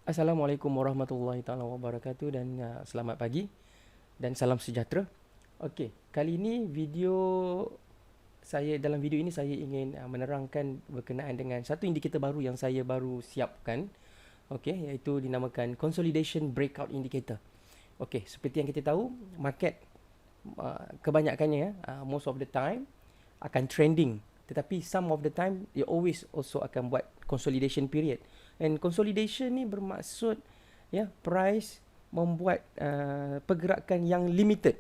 Assalamualaikum warahmatullahi taala wabarakatuh dan selamat pagi dan salam sejahtera. Okey, kali ini dalam video ini saya ingin menerangkan berkenaan dengan satu indikator baru yang saya baru siapkan. Okey, iaitu dinamakan consolidation breakout indicator. Okey, seperti yang kita tahu, market kebanyakannya most of the time akan trending, tetapi some of the time dia always also akan buat consolidation period. And consolidation ni bermaksud price membuat pergerakan yang limited,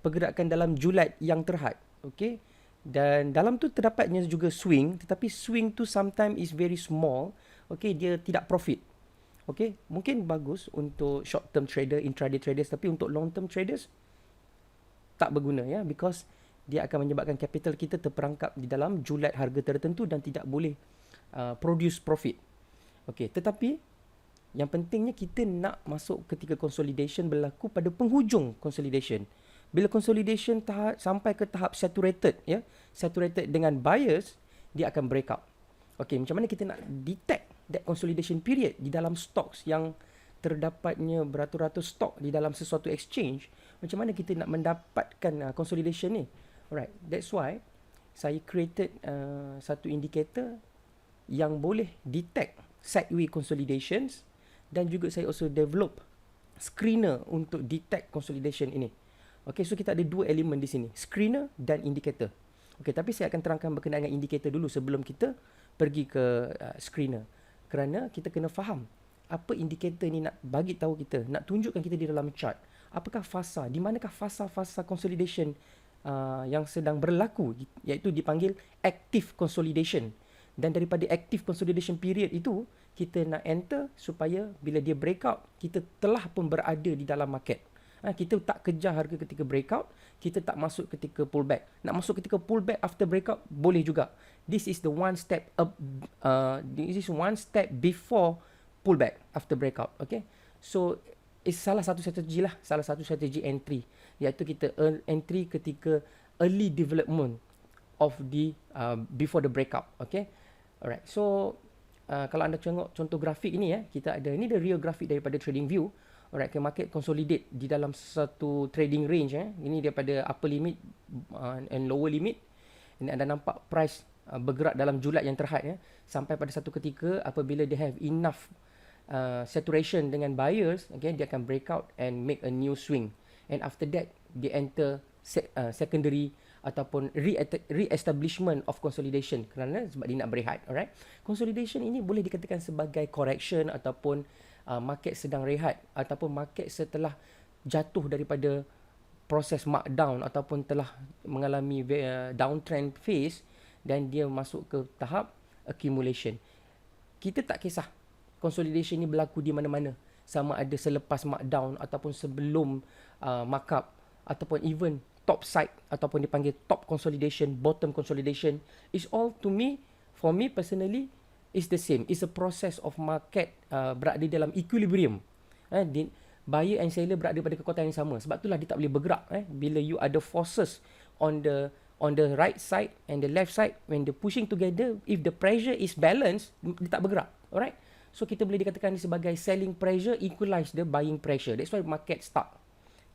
pergerakan dalam julat yang terhad. Okey, dan dalam tu terdapatnya juga swing, tetapi swing tu sometimes is very small. Okey, dia tidak profit. Okey, mungkin bagus untuk short term trader, intraday traders, tapi untuk long term traders tak berguna, because dia akan menyebabkan capital kita terperangkap di dalam julat harga tertentu dan tidak boleh produce profit. Okey, tetapi yang pentingnya kita nak masuk ketika consolidation berlaku pada penghujung consolidation. Bila consolidation sampai ke tahap saturated, saturated dengan buyers, dia akan break out. Okey, macam mana kita nak detect that consolidation period di dalam stocks yang terdapatnya beratus-ratus stok di dalam sesuatu exchange? Macam mana kita nak mendapatkan consolidation ni? Alright, that's why saya created satu indicator yang boleh detect sideways consolidations, dan juga saya also develop screener untuk detect consolidation ini. Okay, so kita ada dua elemen di sini, screener dan indicator. Okay, tapi saya akan terangkan berkenaan dengan indicator dulu sebelum kita pergi ke screener. Kerana kita kena faham apa indikator ni nak bagi tahu kita, nak tunjukkan kita di dalam chart. Apakah fasa, di manakah fasa-fasa consolidation yang sedang berlaku, iaitu dipanggil active consolidation. Dan daripada active consolidation period itu, kita nak enter supaya bila dia breakout, kita telah pun berada di dalam market. Kita tak kejar harga ketika breakout, kita tak masuk ketika pullback. Nak masuk ketika pullback after breakout, boleh juga. This is one step before pullback after breakout. Okay, so is salah satu strategi entry, iaitu kita entry ketika early development of the before the breakout. Okay, alright. So kalau anda tengok contoh grafik ini, kita ada ini the real grafik daripada TradingView. Alright, market consolidate di dalam satu trading range. Ini daripada upper limit and lower limit. Ini anda nampak price bergerak dalam julat yang terhad, sampai pada satu ketika apabila they have enough saturation dengan buyers, okay, dia akan break out and make a new swing, and after that they enter secondary ataupun re-establishment of consolidation, kerana sebab dia nak berehat. Alright, consolidation ini boleh dikatakan sebagai correction ataupun market sedang rehat, ataupun market setelah jatuh daripada proses markdown ataupun telah mengalami downtrend phase dan dia masuk ke tahap accumulation. Kita tak kisah consolidation ni berlaku di mana-mana, sama ada selepas markdown ataupun sebelum markup, ataupun even top side ataupun dipanggil top consolidation, bottom consolidation, is all to me, for me personally, is the same. It's a process of market berada dalam equilibrium. Buyer and seller berada pada kekuatan yang sama. Sebab itulah dia tak boleh bergerak. Bila you ada forces on the right side and the left side, when they pushing together, if the pressure is balanced, dia tak bergerak. Alright? So kita boleh dikatakan ini sebagai selling pressure equalize the buying pressure. That's why market stuck,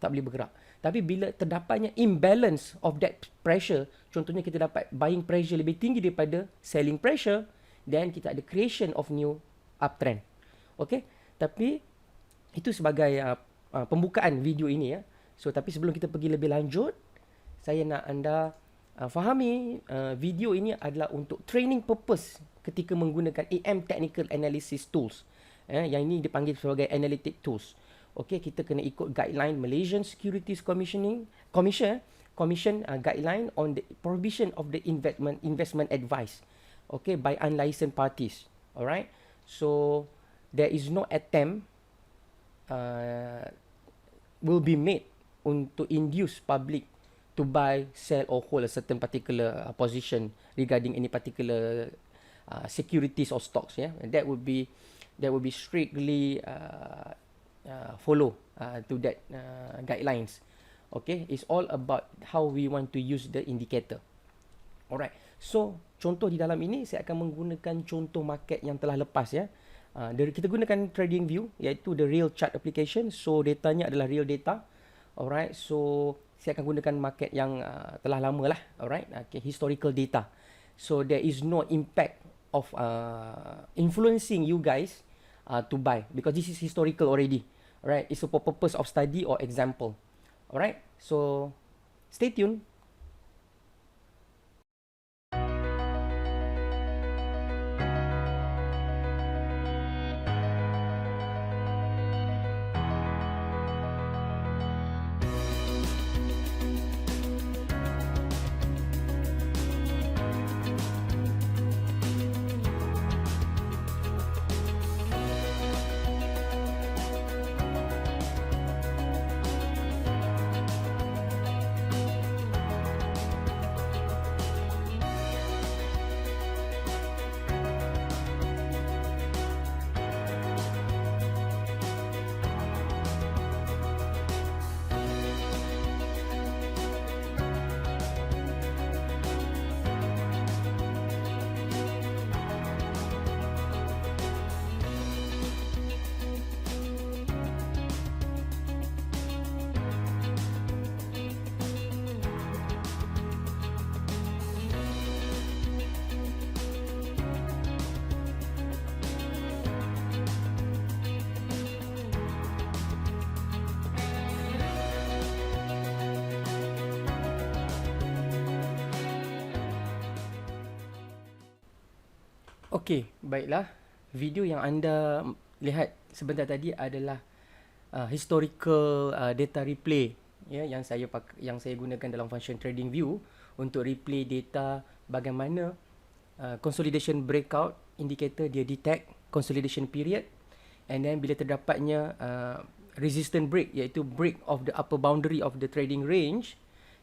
tak boleh bergerak. Tapi bila terdapatnya imbalance of that pressure, contohnya kita dapat buying pressure lebih tinggi daripada selling pressure, then kita ada creation of new uptrend. Okay, tapi itu sebagai pembukaan video ini. So tapi sebelum kita pergi lebih lanjut, saya nak anda fahami video ini adalah untuk training purpose ketika menggunakan AM Technical Analysis Tools. Yang ini dipanggil sebagai analytic tools. Okay, kita kena ikut guideline Malaysian Securities Commission guideline on the provision of the investment advice, okay, by unlicensed parties. Alright, so there is no attempt will be made untuk induce public to buy, sell or hold a certain particular position regarding any particular securities or stocks. And that would be strictly follow to that guidelines. Okay, it's all about how we want to use the indicator. Alright, so contoh di dalam ini saya akan menggunakan contoh market yang telah lepas, Kita gunakan TradingView, iaitu the real chart application. So datanya adalah real data. Alright, so saya akan gunakan market yang telah lama lah. Alright, okay, historical data. So there is no impact of influencing you guys to buy, because this is historical already. Alright, it's for purpose of study or example. Alright, so stay tuned. Okey, baiklah. Video yang anda lihat sebentar tadi adalah historical data replay, ya, yang saya gunakan dalam function TradingView untuk replay data bagaimana consolidation breakout indicator dia detect consolidation period, and then bila terdapatnya resistance break, iaitu break of the upper boundary of the trading range,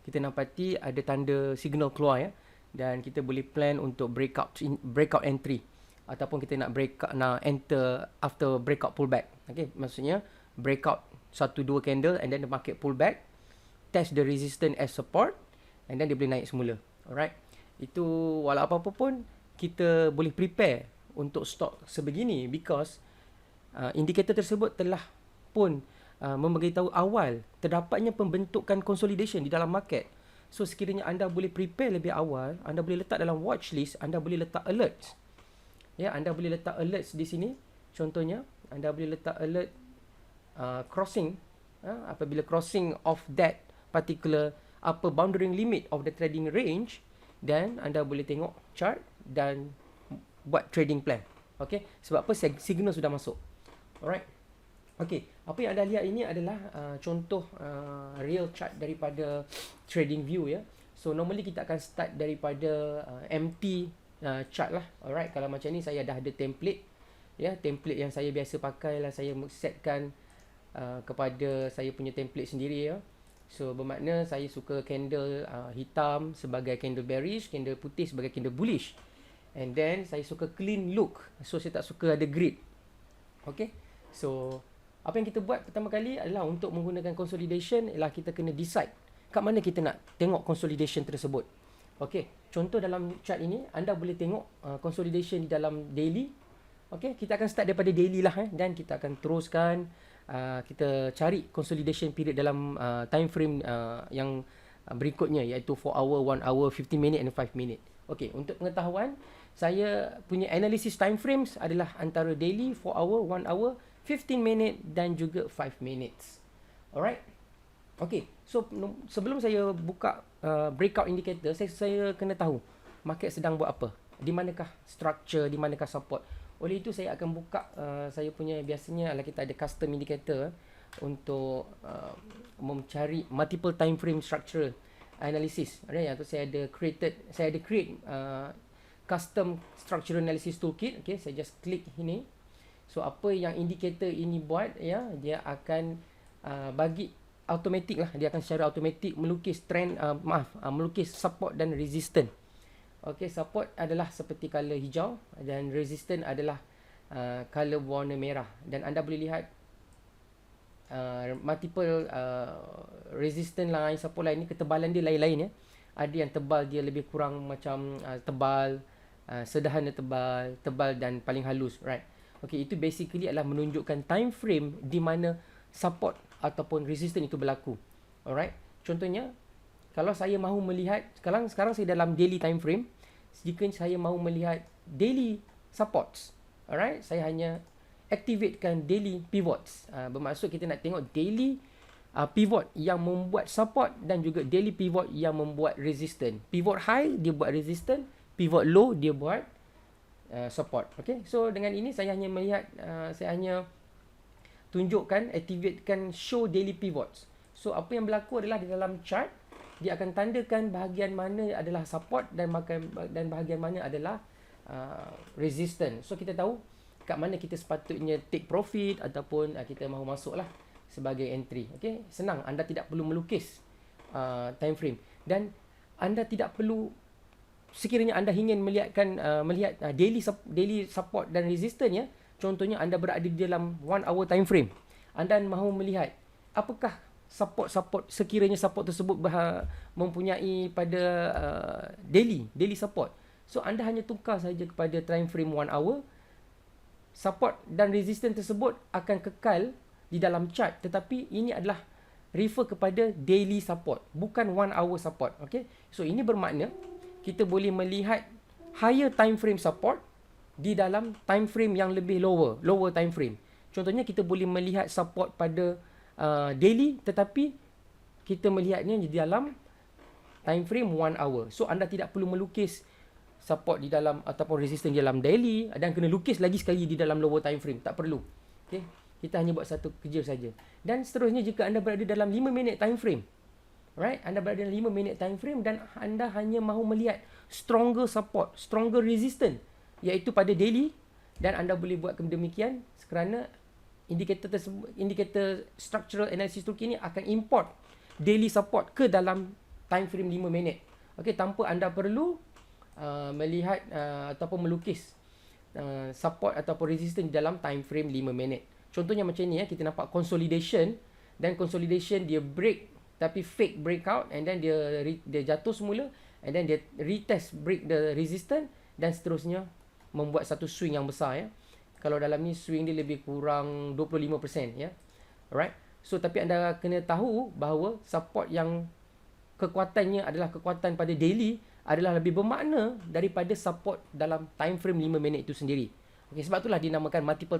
kita dapati ada tanda signal keluar, ya, dan kita boleh plan untuk breakout entry, ataupun kita nak enter after breakout pullback. Okay, maksudnya breakout 1-2 candle and then the market pullback, test the resistance as support, and then dia boleh naik semula. Alright, itu walau apa-apa pun kita boleh prepare untuk stock sebegini, because indikator tersebut telah pun memberitahu awal terdapatnya pembentukan consolidation di dalam market. So sekiranya anda boleh prepare lebih awal, anda boleh letak dalam watch list, anda boleh letak alerts. Ya, anda boleh letak alerts di sini. Contohnya, anda boleh letak alert crossing, apabila crossing of that particular upper boundary limit of the trading range, dan anda boleh tengok chart dan buat trading plan. Okay, sebab apa? Signal sudah masuk. Alright. Okay, apa yang anda lihat ini adalah contoh real chart daripada TradingView, ya. So normally kita akan start daripada empty chart lah. Alright, kalau macam ni saya dah ada template, ya. Template yang saya biasa pakai lah, saya setkan kepada saya punya template sendiri, ya. So bermakna saya suka candle hitam sebagai candle bearish, candle putih sebagai candle bullish, and then saya suka clean look. So saya tak suka ada grid. Okay, so apa yang kita buat pertama kali adalah untuk menggunakan consolidation, ialah kita kena decide kat mana kita nak tengok consolidation tersebut. Okey, contoh dalam chart ini anda boleh tengok consolidation di dalam daily. Okey, kita akan start daripada daily lah, dan kita akan teruskan kita cari consolidation period dalam time frame yang berikutnya, iaitu 4 hour, 1 hour, 15 minute and 5 minute. Okey, untuk pengetahuan, saya punya analysis time frames adalah antara daily, 4 hour, 1 hour, 15 minit dan juga 5 minutes. Alright. Okay, so sebelum saya buka breakout indicator, saya kena tahu market sedang buat apa, di manakah structure, di manakah support. Oleh itu saya akan buka saya punya, biasanya adalah kita ada custom indicator untuk mencari multiple time frame structure analysis. Alright, itu saya ada create custom structural analysis toolkit. Okay, saya just klik ini. So apa yang indikator ini buat, ya, dia akan bagi automatic lah, dia akan secara automatic melukis trend, melukis support dan resistance. Okey, support adalah seperti color hijau dan resistance adalah color warna merah, dan anda boleh lihat multiple resistance lain, support lain ni ketebalan dia lain-lain, ya. Ada yang tebal, dia lebih kurang macam tebal, sederhana tebal, tebal dan paling halus, right? Okey, itu basically adalah menunjukkan time frame di mana support ataupun resistance itu berlaku. Alright. Contohnya, kalau saya mahu melihat, sekarang saya dalam daily time frame, jika saya mahu melihat daily supports, alright, saya hanya activatekan daily pivots. Bermaksud kita nak tengok daily pivot yang membuat support dan juga daily pivot yang membuat resistance. Pivot high dia buat resistance, pivot low dia buat support. Okay, so dengan ini saya hanya melihat, saya hanya tunjukkan, activatekan show daily pivots. So apa yang berlaku adalah di dalam chart dia akan tandakan bahagian mana adalah support dan bahagian mana adalah resistance. So kita tahu kat mana kita sepatutnya take profit ataupun kita mahu masuk lah sebagai entry. Okay, senang, anda tidak perlu melukis time frame dan anda tidak perlu, sekiranya anda ingin melihat daily support dan resistance ya, contohnya anda berada di dalam 1 hour time frame, anda mahu melihat apakah support sekiranya support tersebut mempunyai pada daily support. So anda hanya tukar saja kepada time frame 1 hour, support dan resistance tersebut akan kekal di dalam chart, tetapi ini adalah refer kepada daily support, bukan 1 hour support. Okay, so ini bermakna kita boleh melihat higher time frame support di dalam time frame yang lebih lower time frame. Contohnya kita boleh melihat support pada daily, tetapi kita melihatnya di dalam time frame 1 hour. So anda tidak perlu melukis support di dalam ataupun resistance di dalam daily dan kena lukis lagi sekali di dalam lower time frame, tak perlu. Okay, kita hanya buat satu kerja saja. Dan seterusnya, jika anda berada dalam 5 minit time frame, right, anda berada dalam 5 minit time frame dan anda hanya mahu melihat stronger support, stronger resistance, iaitu pada daily, dan anda boleh buat demikian kerana indikator structural analysis toolkit ini akan import daily support ke dalam time frame 5 minit. Okey, tanpa anda perlu melihat ataupun melukis support ataupun resistance dalam time frame 5 minit. Contohnya macam ni ya, kita nampak consolidation, dan consolidation dia break tapi fake breakout, and then dia jatuh semula, and then dia retest break the resistance, dan seterusnya membuat satu swing yang besar ya. Kalau dalam ni swing dia lebih kurang 25% ya. Alright. So tapi anda kena tahu bahawa support yang kekuatannya adalah kekuatan pada daily adalah lebih bermakna daripada support dalam time frame 5 minit itu sendiri. Okay, sebab itulah dinamakan multiple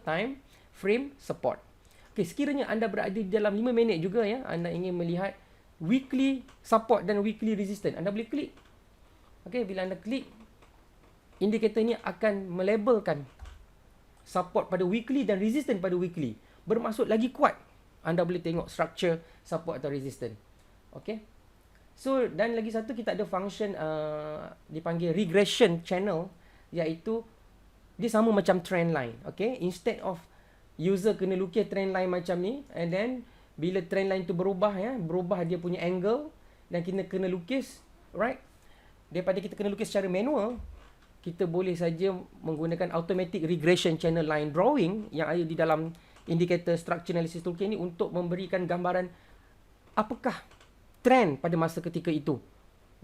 time frame support. Okay, sekiranya anda berada di dalam 5 minit juga ya, anda ingin melihat weekly support dan weekly resistance, anda boleh klik. Okay, bila anda klik, indikator ini akan melabelkan support pada weekly dan resistance pada weekly. Bermaksud lagi kuat, anda boleh tengok structure support atau resistance. Okay. So, dan lagi satu, kita ada function dipanggil regression channel, iaitu dia sama macam trend line. Okay, instead of user kena lukis trend line macam ni, and then bila trend line tu berubah ya, berubah dia punya angle, dan kita kena lukis, right, daripada kita kena lukis secara manual, kita boleh saja menggunakan automatic regression channel line drawing yang ada di dalam indicator structure analysis toolkit ni untuk memberikan gambaran apakah trend pada masa ketika itu.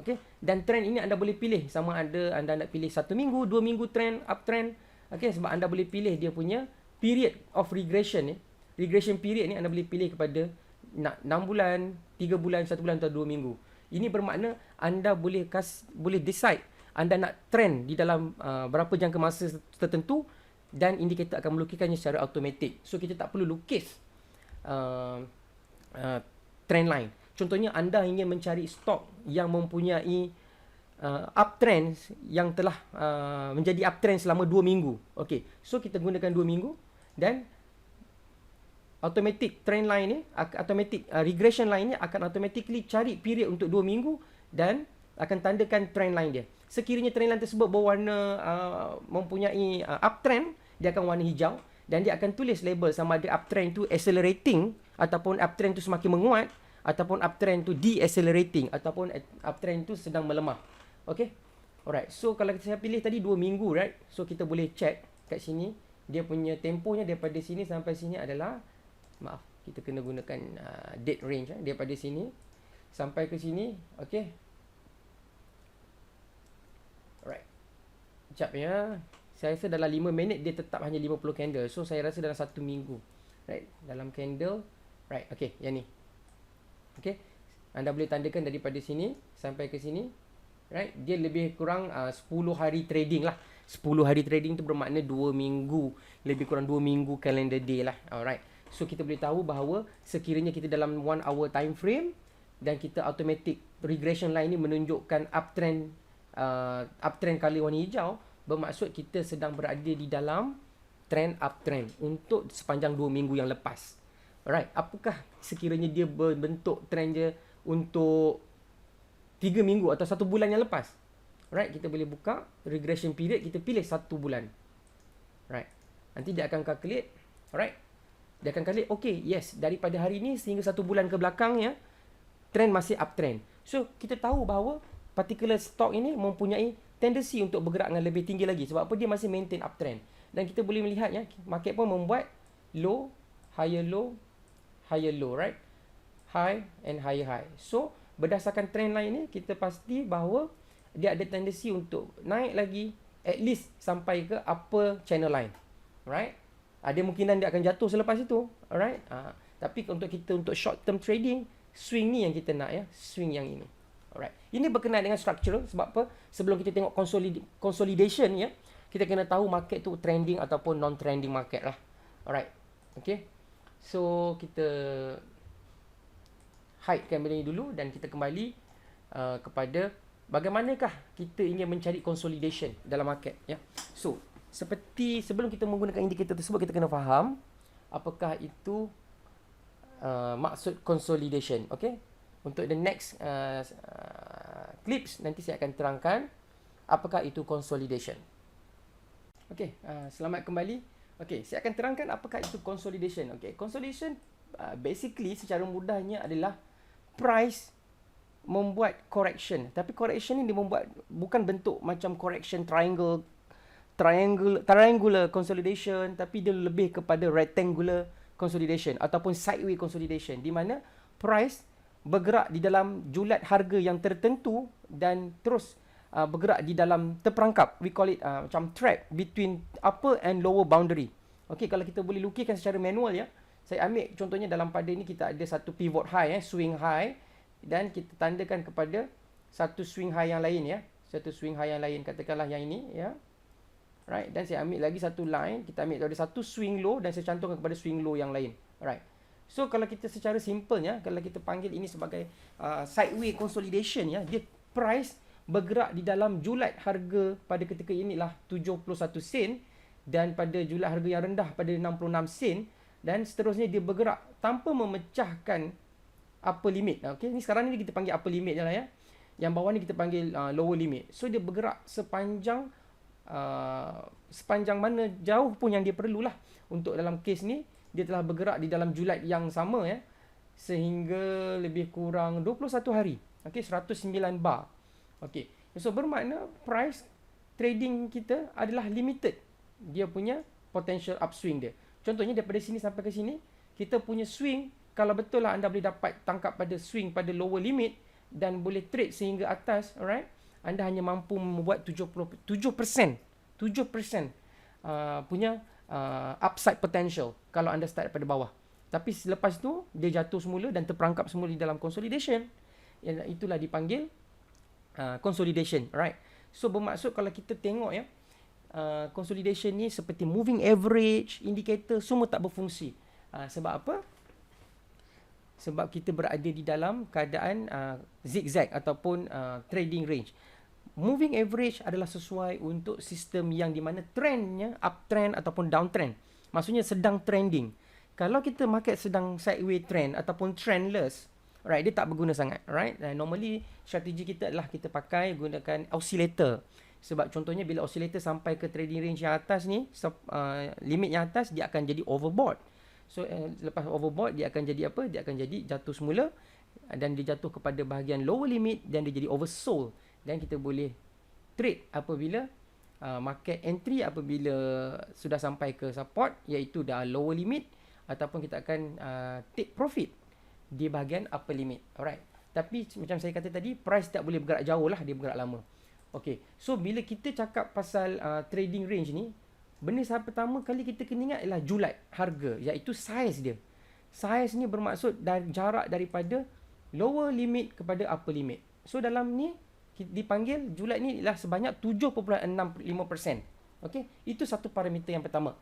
Okay, dan trend ini anda boleh pilih sama ada anda nak pilih 1 minggu, 2 minggu trend, uptrend. Okay, sebab anda boleh pilih dia punya period of regression ni. Regression period ni anda boleh pilih kepada nak 6 bulan, 3 bulan, 1 bulan atau 2 minggu. Ini bermakna anda boleh decide anda nak trend di dalam berapa jangka masa tertentu, dan indikator akan melukiskannya secara automatik. So kita tak perlu lukis trend line. Contohnya anda ingin mencari stok yang mempunyai uptrend yang telah menjadi uptrend selama 2 minggu. Okey, so kita gunakan 2 minggu, dan automatic trend line ni, automatic regression line ni akan automatically cari period untuk 2 minggu dan akan tandakan trend line dia. Sekiranya trend line tersebut berwarna mempunyai uptrend, dia akan warna hijau, dan dia akan tulis label sama ada uptrend tu accelerating ataupun uptrend tu semakin menguat, ataupun uptrend tu decelerating, ataupun uptrend tu sedang melemah. Okay, alright. So kalau saya pilih tadi 2 minggu, right, so kita boleh check kat sini dia punya tempohnya daripada sini sampai sini adalah, maaf, kita kena gunakan date range daripada sini sampai ke sini. Okay, alright, sekejap ya, Saya rasa dalam 5 minit dia tetap hanya 50 candle. So saya rasa dalam 1 minggu. Right, dalam candle. Right, okay, yang ni. Okay, anda boleh tandakan daripada sini sampai ke sini. Right, dia lebih kurang 10 hari trading lah. 10 hari trading tu bermakna 2 minggu. Lebih kurang 2 minggu calendar day lah. Alright. So kita boleh tahu bahawa sekiranya kita dalam 1 hour time frame dan kita automatic regression line ni menunjukkan uptrend color warna hijau, bermaksud kita sedang berada di dalam trend uptrend untuk sepanjang 2 minggu yang lepas. Alright, apakah sekiranya dia berbentuk trend je untuk 3 minggu atau 1 bulan yang lepas? Alright, kita boleh buka regression period, kita pilih 1 bulan. Right, nanti dia akan calculate. Alright, dia akan calculate, okay, yes, daripada hari ni sehingga 1 bulan ke belakang ya, trend masih uptrend. So kita tahu bahawa particular stock ini mempunyai tendensi untuk bergerak dengan lebih tinggi lagi. Sebab apa? Dia masih maintain uptrend. Dan kita boleh melihat ya, market pun membuat low, higher low, higher low, right? High and higher high. So berdasarkan trend line ni, kita pasti bahawa dia ada tendensi untuk naik lagi at least sampai ke upper channel line. Right? Ada kemungkinan dia akan jatuh selepas itu. Alright? Tapi untuk kita untuk short term trading, swing ni yang kita nak ya, swing yang ini. Alright. Ini berkenaan dengan structural. Sebab apa? Sebelum kita tengok consolidation ya, kita kena tahu market tu trending ataupun non trending market lah. Alright. Okay. So kita hidekan benda ni dulu dan kita kembali kepada bagaimanakah kita ingin mencari consolidation dalam market ya. So seperti sebelum kita menggunakan indikator tersebut, kita kena faham apakah itu maksud consolidation. Okay. Untuk the next clips nanti saya akan terangkan apakah itu consolidation. Okay, selamat kembali. Okay, saya akan terangkan apakah itu consolidation. Okay, consolidation basically secara mudahnya adalah price membuat correction. Tapi correction ni dia membuat bukan bentuk macam correction triangular consolidation, tapi dia lebih kepada rectangular consolidation ataupun sideways consolidation, di mana price bergerak di dalam julat harga yang tertentu dan terus bergerak di dalam terperangkap. We call it macam trap between upper and lower boundary. Okey, kalau kita boleh lukiskan secara manual ya. Saya ambil contohnya dalam pada ni kita ada satu pivot high swing high, dan kita tandakan kepada satu swing high yang lain ya. Satu swing high yang lain, katakanlah yang ini ya. Right, dan saya ambil lagi satu line, kita ambil ada satu swing low dan saya cantumkan kepada swing low yang lain. Right. So kalau kita secara simplenya, kalau kita panggil ini sebagai sideways consolidation ya, dia price bergerak di dalam julat harga pada ketika inilah 71 sen dan pada julat harga yang rendah pada 66 sen, dan seterusnya dia bergerak tanpa memecahkan upper limit. Okey, ni sekarang ni kita panggil upper limit je lah ya. Yang bawah ni kita panggil lower limit. So dia bergerak sepanjang mana jauh pun yang dia perlulah. Untuk dalam kes ni dia telah bergerak di dalam julat yang sama ya, sehingga lebih kurang 21 hari. Okey, 109 bar. Okey. So bermakna price trading kita adalah limited. Dia punya potential upswing dia. Contohnya daripada sini sampai ke sini, kita punya swing, kalau betul lah anda boleh dapat tangkap pada swing pada lower limit dan boleh trade sehingga atas, alright, anda hanya mampu membuat 7% punya upside potential kalau anda start daripada bawah. Tapi selepas tu dia jatuh semula dan terperangkap semula di dalam consolidation. Itulah dipanggil consolidation, right? So bermaksud kalau kita tengok ya, consolidation ni seperti moving average, indicator semua tak berfungsi. Sebab apa? Sebab kita berada di dalam keadaan zigzag ataupun trading range. Moving average adalah sesuai untuk sistem yang di mana trendnya uptrend ataupun downtrend. Maksudnya sedang trending. Kalau kita market sedang sideways trend ataupun trendless, right, dia tak berguna sangat, right? Normally strategi kita adalah kita pakai gunakan oscillator. Sebab contohnya bila oscillator sampai ke trading range yang atas ni, limit yang atas, dia akan jadi overbought. So lepas overbought dia akan jadi apa? Dia akan jadi jatuh semula dan dia jatuh kepada bahagian lower limit dan dia jadi oversold. Dan kita boleh trade apabila market entry apabila sudah sampai ke support, iaitu dah lower limit, ataupun kita akan take profit di bahagian upper limit. Alright. Tapi macam saya kata tadi, price tak boleh bergerak jauh lah, dia bergerak lama. Okay, so bila kita cakap pasal trading range ni, benda pertama kali kita kena ingat ialah julat harga, iaitu saiz dia. Saiz ni bermaksud dari jarak daripada lower limit kepada upper limit. So dalam ni dipanggil julat ni ialah sebanyak 7.65%. Okey, itu satu parameter yang pertama.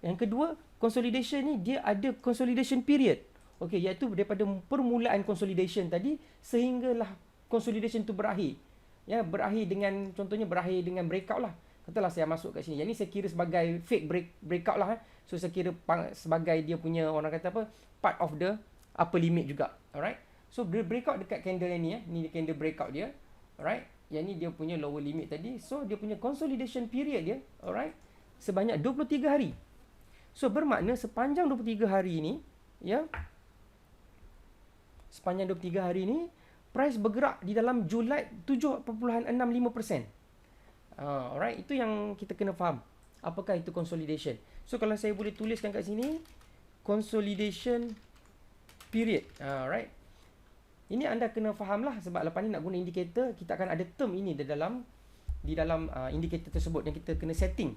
Yang kedua, consolidation ni dia ada consolidation period. Okey, iaitu daripada permulaan consolidation tadi sehinggalah consolidation tu berakhir. Ya, berakhir dengan, contohnya berakhir dengan breakout lah. Katalah saya masuk kat sini. Yang ni saya kira sebagai fake breakout lah. So saya kira sebagai dia punya, orang kata apa, part of the upper limit juga. Alright. So breakout dekat candle ni ya. Ni candle breakout dia. Alright. Yang ni dia punya lower limit tadi. So dia punya consolidation period dia, alright, sebanyak 23 hari. So bermakna sepanjang 23 hari ni, ya, sepanjang 23 hari ni price bergerak di dalam julat 7.65%. Alright, itu yang kita kena faham. Apakah itu consolidation? So kalau saya boleh tuliskan kat sini, consolidation period. Alright. Ini anda kena faham lah, sebab lepas ni nak guna indikator, kita akan ada term ini di dalam indikator tersebut yang kita kena setting.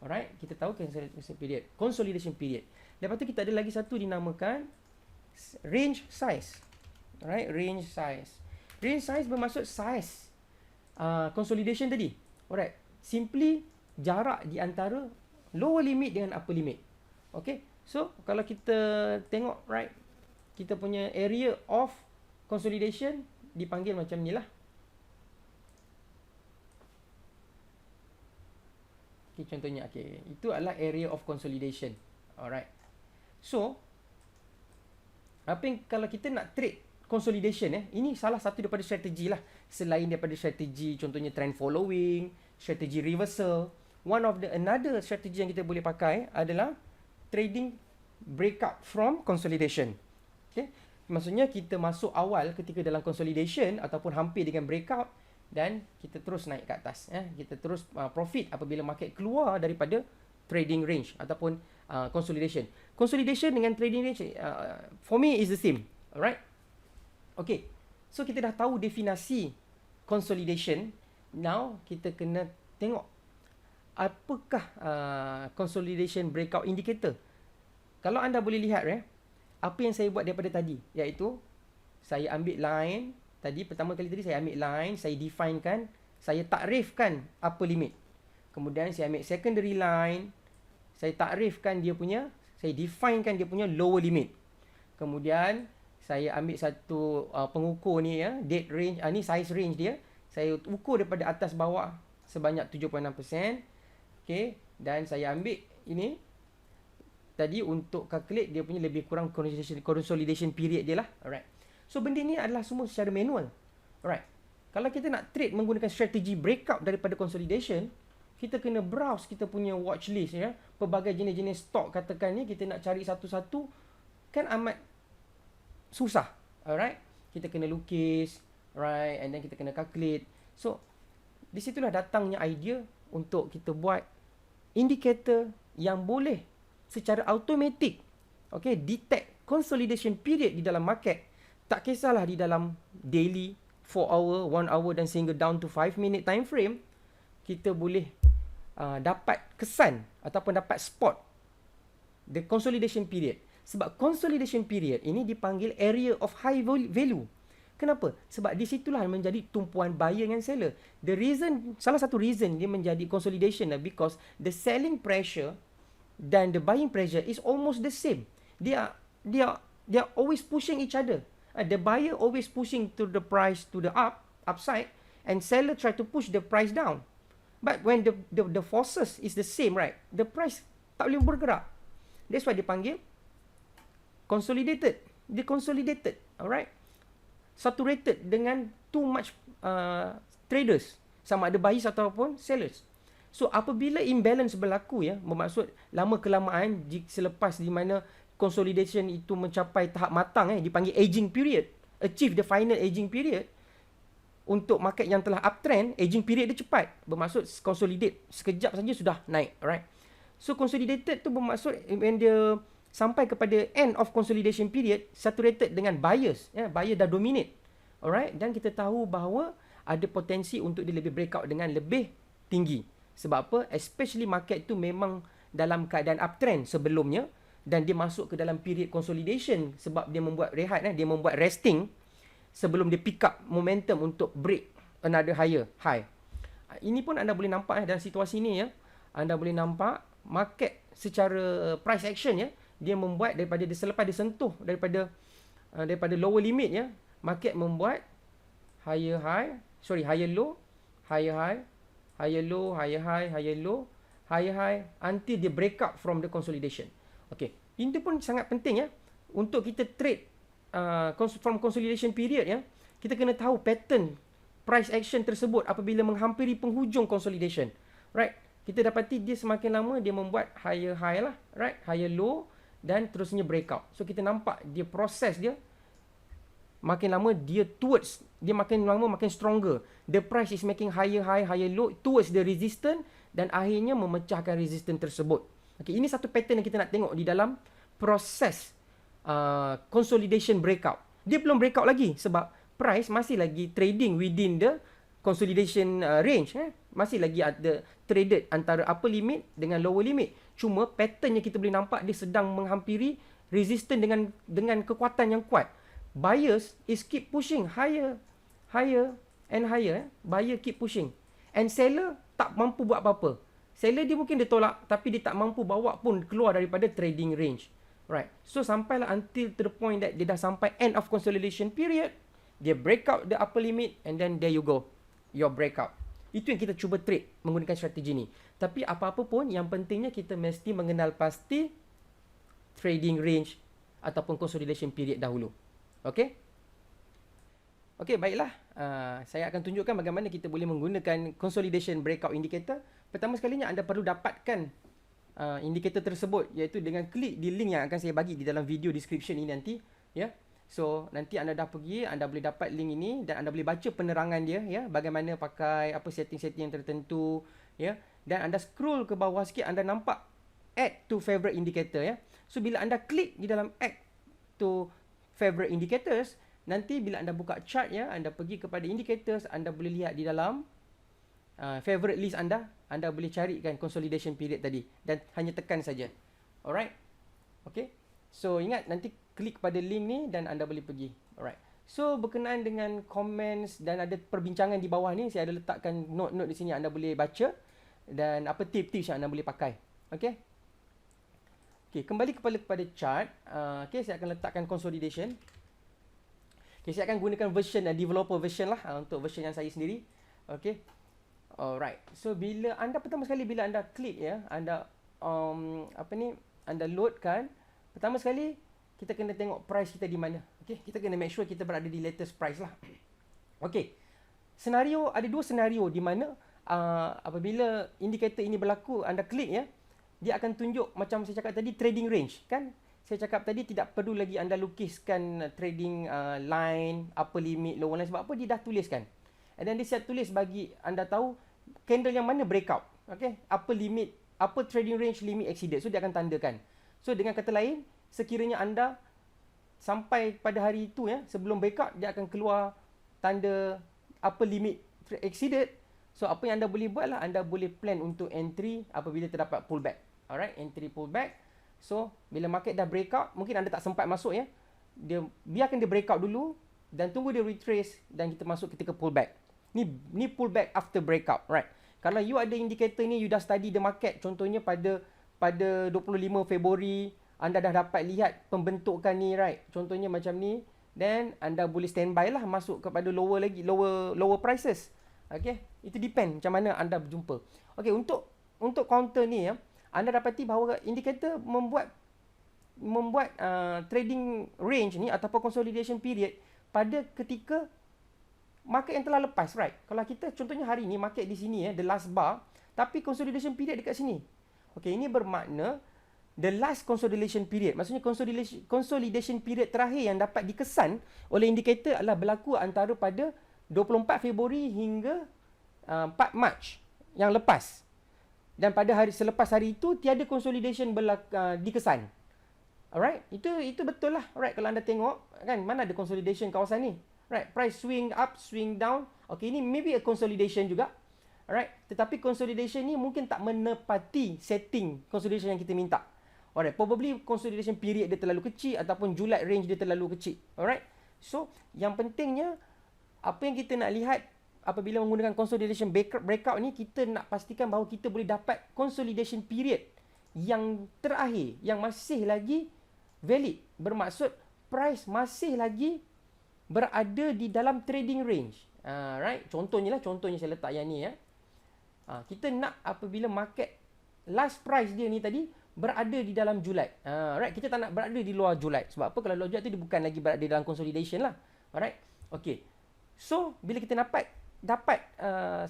Alright, kita tahu consolidation period. Consolidation period. Lepas tu kita ada lagi satu dinamakan range size. Alright, range size. Range size bermaksud size consolidation tadi. Alright, simply jarak di antara lower limit dengan upper limit. Okay, so kalau kita tengok, right, kita punya area of consolidation dipanggil macam ni lah. Okay, contohnya, okay, itu adalah area of consolidation. Alright. So, apa yang kalau kita nak trade consolidation, ini salah satu daripada strategi lah. Selain daripada strategi, contohnya trend following, strategi reversal. Another strategi yang kita boleh pakai adalah trading breakout from consolidation. Okay. Maksudnya kita masuk awal ketika dalam consolidation ataupun hampir dengan breakout, dan kita terus naik ke atas. Kita terus profit apabila market keluar daripada trading range ataupun consolidation. Consolidation dengan trading range, for me is the same. Alright. Okay. So kita dah tahu definisi consolidation. Now kita kena tengok apakah consolidation breakout indicator. Kalau anda boleh lihat, apa yang saya buat daripada tadi, iaitu saya ambil line. Tadi pertama kali tadi saya ambil line, saya definekan, saya takrifkan upper limit. Kemudian saya ambil secondary line, saya takrifkan dia punya, saya definekan dia punya lower limit. Kemudian saya ambil satu pengukur ni, date range, ni size range dia. Saya ukur daripada atas bawah sebanyak 7.6%. Okay, dan saya ambil ini tadi untuk calculate dia punya lebih kurang consolidation period dia lah. Alright. So benda ni adalah semua secara manual. Alright. Kalau kita nak trade menggunakan strategi breakout daripada consolidation, kita kena browse kita punya watch list, pelbagai jenis-jenis stok katakan ni, kita nak cari satu-satu kan amat susah. Alright. Kita kena lukis, right, and then kita kena calculate. So di situlah datangnya idea untuk kita buat indikator yang boleh secara automatik, okay, detect consolidation period di dalam market. Tak kisahlah di dalam daily, 4 hour, 1 hour dan sehingga down to 5 minute time frame, kita boleh dapat kesan ataupun dapat spot the consolidation period. Sebab consolidation period ini dipanggil area of high value. Kenapa? Sebab di situlah menjadi tumpuan buyer dan seller. The reason, salah satu reason dia menjadi consolidation because the selling pressure dan the buying pressure is almost the same. They are always pushing each other. The buyer always pushing to the price to the upside, and seller try to push the price down. But when the forces is the same, right, the price tak boleh bergerak. That's why dipanggil consolidated. Dia consolidated, alright, saturated dengan too much traders, sama ada buyers ataupun sellers. So apabila imbalance berlaku, bermaksud lama kelamaan selepas di mana consolidation itu mencapai tahap matang, dipanggil aging period, achieve the final aging period. Untuk market yang telah uptrend, aging period dia cepat, bermaksud consolidate sekejap saja sudah naik, alright. So consolidated tu bermaksud when dia sampai kepada end of consolidation period, saturated dengan buyers, buyer dah dominate, alright. Dan kita tahu bahawa ada potensi untuk dia lebih breakout dengan lebih tinggi. Sebab apa? Especially market tu memang dalam keadaan uptrend sebelumnya dan dia masuk ke dalam period consolidation sebab dia membuat rehat, dia membuat resting sebelum dia pick up momentum untuk break another higher high. Ini pun anda boleh nampak dalam situasi ni ya. Anda boleh nampak market secara price action ya, dia membuat daripada dia selepas dia sentuh daripada lower limit ya, market membuat higher high, higher low, higher high, higher low, higher high, higher low, higher high until dia break out from the consolidation. Okey, ini pun sangat penting ya untuk kita trade from consolidation period ya. Kita kena tahu pattern price action tersebut apabila menghampiri penghujung consolidation. Right? Kita dapati dia semakin lama dia membuat higher high lah, right? Higher low dan terusnya breakout. So kita nampak dia proses dia makin lama dia makin lama makin stronger. The price is making higher high, higher low towards the resistance dan akhirnya memecahkan resistance tersebut. Okay, ini satu pattern yang kita nak tengok di dalam proses consolidation breakout. Dia belum breakout lagi sebab price masih lagi trading within the consolidation range. Masih lagi ada traded antara upper limit dengan lower limit. Cuma pattern yang kita boleh nampak dia sedang menghampiri resistance dengan kekuatan yang kuat. Buyers is keep pushing higher and higher. Buyer keep pushing. And seller tak mampu buat apa-apa. Seller dia mungkin dia tolak tapi dia tak mampu bawa pun keluar daripada trading range. Right. So sampailah until to the point that dia dah sampai end of consolidation period. Dia break out the upper limit and then there you go. Your breakout. Itu yang kita cuba trade menggunakan strategi ni. Tapi apa-apa pun yang pentingnya kita mesti mengenal pasti trading range ataupun consolidation period dahulu. Okey? Okey, baiklah. Saya akan tunjukkan bagaimana kita boleh menggunakan consolidation breakout indicator. Pertama sekalinya anda perlu dapatkan indikator tersebut iaitu dengan klik di link yang akan saya bagi di dalam video description ini nanti, ya. So nanti anda dah pergi, anda boleh dapat link ini dan anda boleh baca penerangan dia ya, bagaimana pakai apa setting-setting yang tertentu ya. Dan anda scroll ke bawah sikit anda nampak add to favorite indicator ya. So bila anda klik di dalam add to favorite indicators, nanti bila anda buka chart ya, anda pergi kepada indicators, anda boleh lihat di dalam favorite list anda boleh carikan consolidation period tadi dan hanya tekan saja. Alright. Okay. So ingat nanti klik pada link ni dan anda boleh pergi. Alright. So berkenaan dengan comments dan ada perbincangan di bawah ni, saya ada letakkan note-note di sini anda boleh baca dan apa tips-tips yang anda boleh pakai. Okay. Okay, kembali kepada chart. Okay, saya akan letakkan consolidation. Okay, saya akan gunakan version developer version lah untuk version yang saya sendiri. Okay. Alright. So bila anda pertama sekali bila anda klik ya, anda anda loadkan, pertama sekali kita kena tengok price kita di mana. Okay, kita kena make sure kita berada di latest price lah. Okay. Ada dua senario di mana apabila indikator ini berlaku, anda klik ya, dia akan tunjuk macam saya cakap tadi trading range kan. Saya cakap tadi tidak perlu lagi anda lukiskan trading line, upper limit, lower line sebab apa dia dah tuliskan. And then dia siap tulis bagi anda tahu candle yang mana breakout. Okay, upper trading range limit exceeded. So dia akan tandakan. So dengan kata lain, sekiranya anda sampai pada hari itu ya, sebelum breakout dia akan keluar tanda upper limit exceeded. So apa yang anda boleh buat lah, anda boleh plan untuk entry apabila terdapat pullback. Alright, entry pullback. So bila market dah breakout, mungkin anda tak sempat masuk ya, biarkan dia breakout dulu dan tunggu dia retrace dan kita masuk ketika pullback. Ni pullback after breakout, right? Kalau you ada indikator ni, you dah study the market, contohnya pada 25 Februari anda dah dapat lihat pembentukan ni, right? Contohnya macam ni, then anda boleh standby lah masuk kepada lower prices. Okay, itu depend macam mana anda berjumpa. Okay, untuk counter ni ya, anda dapati bahawa indikator membuat trading range ni ataupun consolidation period pada ketika market yang telah lepas, right? Kalau kita contohnya hari ni market di sini ya, the last bar, tapi consolidation period dekat sini. Okey, ini bermakna the last consolidation period, maksudnya consolidation period terakhir yang dapat dikesan oleh indikator adalah berlaku antara pada 24 Februari hingga 4 Mac yang lepas. Dan pada hari selepas hari itu tiada consolidation dikesan. Alright, itu betul lah. Alright, kalau anda tengok kan mana ada consolidation kawasan ni. Right, price swing up, swing down, Okay, ini maybe a consolidation juga. Alright, tetapi consolidation ni mungkin tak menepati setting consolidation yang kita minta. Alright, probably consolidation period dia terlalu kecil ataupun July range dia terlalu kecil. Alright, so yang pentingnya apa yang kita nak lihat apabila menggunakan consolidation breakout ni, kita nak pastikan bahawa kita boleh dapat consolidation period yang terakhir, yang masih lagi valid. Bermaksud price masih lagi berada di dalam trading range. Right? Contohnya saya letak yang ni ya. Kita nak apabila market last price dia ni tadi berada di dalam Julai. Right? Kita tak nak berada di luar Julai. Sebab apa? Kalau luar Julai tu dia bukan lagi berada dalam consolidation lah. Alright? Okay. So, bila kita dapat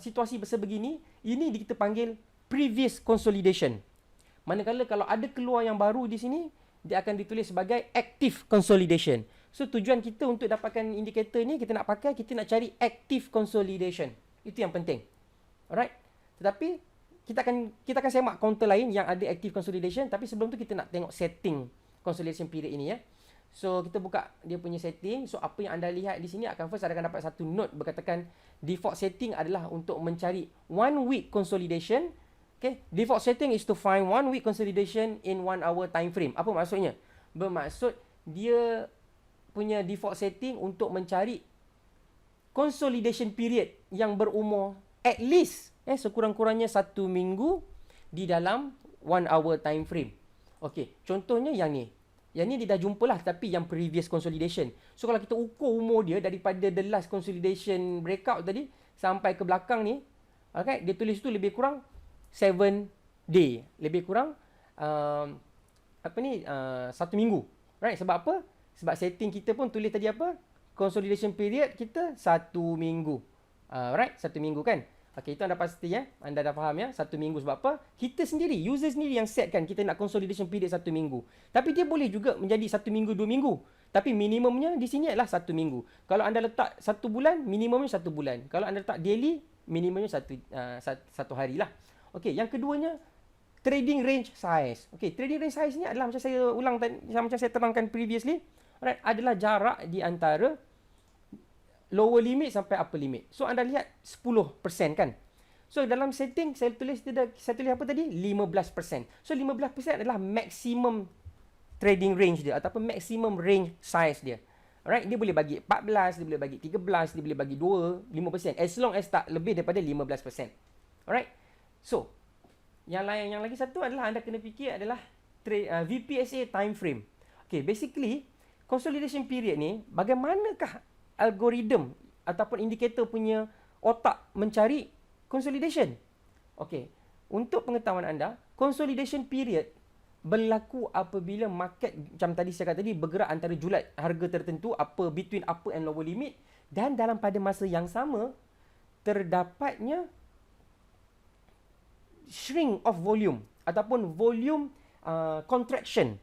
situasi sebegini, ini kita panggil previous consolidation. Manakala kalau ada keluar yang baru di sini, dia akan ditulis sebagai active consolidation. So, tujuan kita untuk dapatkan indikator ni, kita nak cari active consolidation. Itu yang penting. Alright? Tetapi, kita akan semak counter lain yang ada active consolidation. Tapi sebelum tu, kita nak tengok setting consolidation period ini ya. So, kita buka dia punya setting. So, apa yang anda lihat di sini akan first akan dapat satu note berkatakan default setting adalah untuk mencari 1 week consolidation. Okay, default setting is to find 1 week consolidation in 1 hour time frame. Apa maksudnya? Bermaksud dia punya default setting untuk mencari consolidation period yang berumur at least sekurang-kurangnya 1 minggu di dalam 1 hour time frame. Okay, contohnya yang ni. Yang ni dia dah jumpa lah, tapi yang previous consolidation. So, kalau kita ukur umur dia daripada the last consolidation breakout tadi sampai ke belakang ni, okay, dia tulis tu lebih kurang 7 day. Lebih kurang 1 minggu. Right? Sebab apa? Sebab setting kita pun tulis tadi apa? Consolidation period kita 1 minggu. Right? 1 minggu kan? Okay, itu anda pasti ya. Anda dah faham ya. 1 minggu sebab apa? Kita sendiri, user sendiri yang set kan kita nak consolidation period 1 minggu. Tapi dia boleh juga menjadi 1 minggu, 2 minggu. Tapi minimumnya di sini adalah 1 minggu. Kalau anda letak 1 bulan, minimumnya 1 bulan. Kalau anda letak daily, minimumnya 1 hari lah. Okey, yang keduanya trading range size. Okey, trading range size ni adalah macam saya ulang tadi, macam saya terangkan previously, alright, adalah jarak di antara lower limit sampai upper limit. So anda lihat 10% kan. So dalam setting saya tulis apa tadi? 15%. So 15% adalah maximum trading range dia ataupun maximum range size dia. Alright, dia boleh bagi 14, dia boleh bagi 13, dia boleh bagi 2, 5%, as long as tak lebih daripada 15%. Alright. So, yang lagi satu adalah anda kena fikir adalah VPSA time frame. Okay, basically consolidation period ni bagaimanakah algoritma ataupun indikator punya otak mencari consolidation? Okay, untuk pengetahuan anda, consolidation period berlaku apabila market macam tadi saya kata tadi bergerak antara julat harga tertentu between upper and lower limit, dan dalam pada masa yang sama terdapatnya shrink of volume ataupun volume contraction.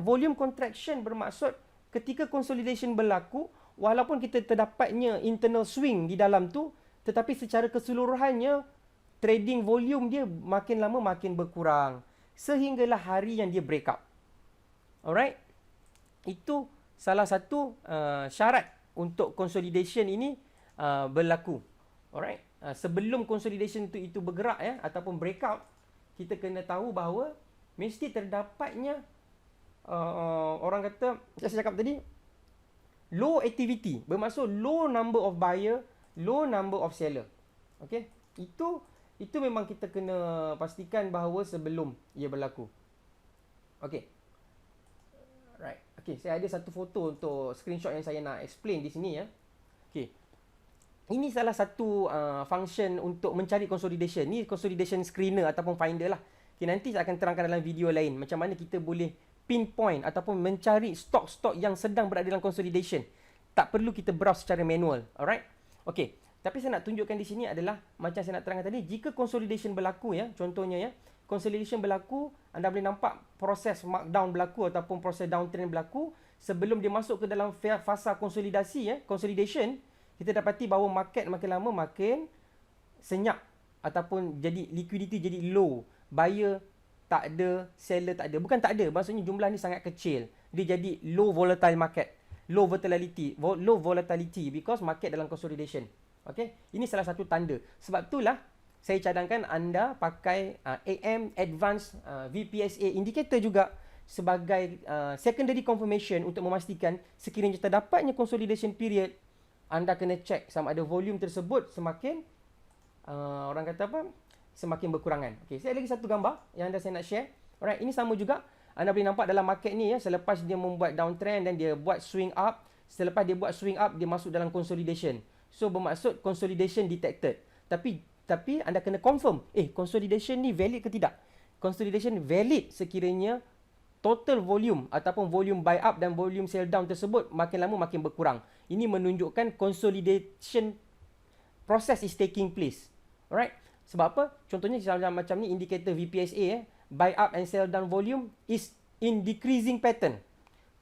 Volume contraction bermaksud ketika consolidation berlaku, walaupun kita terdapatnya internal swing di dalam tu, tetapi secara keseluruhannya trading volume dia makin lama makin berkurang sehinggalah hari yang dia break up. Alright, itu salah satu syarat untuk consolidation ini berlaku. Alright. Sebelum consolidation itu bergerak ataupun breakout, kita kena tahu bahawa mesti terdapatnya orang kata saya cakap tadi low activity, bermaksud low number of buyer, low number of seller. Okey, itu memang kita kena pastikan bahawa sebelum ia berlaku. Okey. Right. Okey, saya ada satu foto untuk screenshot yang saya nak explain di sini ya. Okey. Ini salah satu function untuk mencari consolidation. Ni consolidation screener ataupun finder lah. Okay, nanti saya akan terangkan dalam video lain macam mana kita boleh pinpoint ataupun mencari stok-stok yang sedang berada dalam consolidation. Tak perlu kita browse secara manual. Alright? Okay. Tapi saya nak tunjukkan di sini adalah macam saya nak terangkan tadi, jika consolidation berlaku ya, contohnya ya, consolidation berlaku, anda boleh nampak proses markdown berlaku ataupun proses downtrend berlaku sebelum dia masuk ke dalam fasa konsolidasi ya, consolidation. Kita dapati bahawa market makin lama makin senyap ataupun jadi liquidity jadi low. Buyer tak ada, seller tak ada. Bukan tak ada, maksudnya jumlah ni sangat kecil. Dia jadi low volatile market. Low volatility because market dalam consolidation. Okey, ini salah satu tanda. Sebab itulah saya cadangkan anda pakai AM Advanced VPSA Indicator juga sebagai secondary confirmation untuk memastikan sekiranya terdapatnya consolidation period, anda kena check sama ada volume tersebut semakin orang kata apa, semakin berkurangan. Okey, saya lagi satu gambar yang saya nak share. Alright, ini sama juga. Anda boleh nampak dalam market ni ya, selepas dia membuat downtrend dan dia buat swing up, selepas dia buat swing up dia masuk dalam consolidation. So bermaksud consolidation detected. Tapi anda kena confirm, consolidation ni valid ke tidak? Consolidation valid sekiranya total volume ataupun volume buy up dan volume sell down tersebut makin lama makin berkurang. Ini menunjukkan consolidation process is taking place. Alright? Sebab apa? Contohnya macam ni indikator VPSA buy up and sell down volume is in decreasing pattern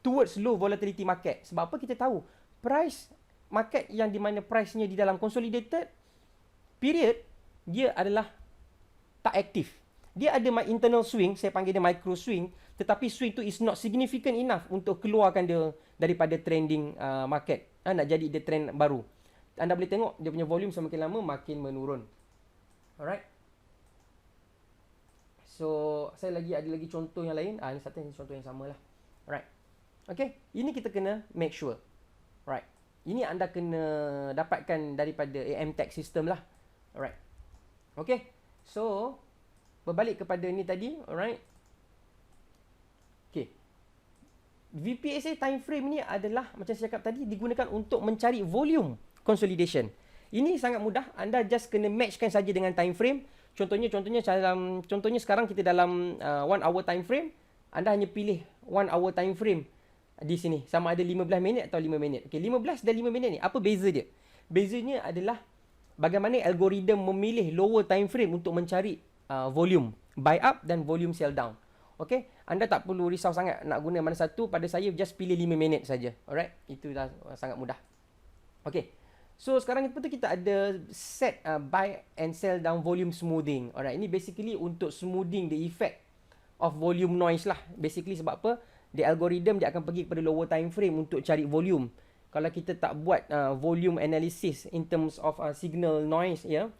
towards low volatility market. Sebab apa? Kita tahu price market yang di mana price-nya di dalam consolidated period, dia adalah tak aktif. Dia ada internal swing, saya panggil dia micro swing, tetapi swing tu is not significant enough untuk keluarkan dia daripada trending market. Nak jadi dia trend baru. Anda boleh tengok dia punya volume semakin lama makin menurun. Alright. So, saya ada lagi contoh yang lain. Ini satu contoh yang sama lah. Alright. Okay. Ini kita kena make sure. Right. Ini anda kena dapatkan daripada AM Tech System lah. Alright. Okay. So, berbalik kepada ni tadi. Alright. Okay. VPSA time frame ni adalah macam saya cakap tadi, digunakan untuk mencari volume consolidation. Ini sangat mudah. Anda just kena matchkan saja dengan time frame. Contohnya sekarang kita dalam 1 hour time frame. Anda hanya pilih 1 hour time frame di sini. Sama ada 15 minit atau 5 minit. Okey, 15 dan 5 minit ni, apa beza dia? Bezanya adalah bagaimana algoritma memilih lower time frame untuk mencari volume buy up dan volume sell down. Okey, anda tak perlu risau sangat nak guna mana satu. Pada saya just pilih 5 minit saja. Alright, itu dah sangat mudah. Okey. So sekarang kita ada set buy and sell down volume smoothing. Alright, ini basically untuk smoothing the effect of volume noise lah. Basically sebab apa? The algorithm dia akan pergi kepada lower time frame untuk cari volume. Kalau kita tak buat volume analysis in terms of signal noise ya,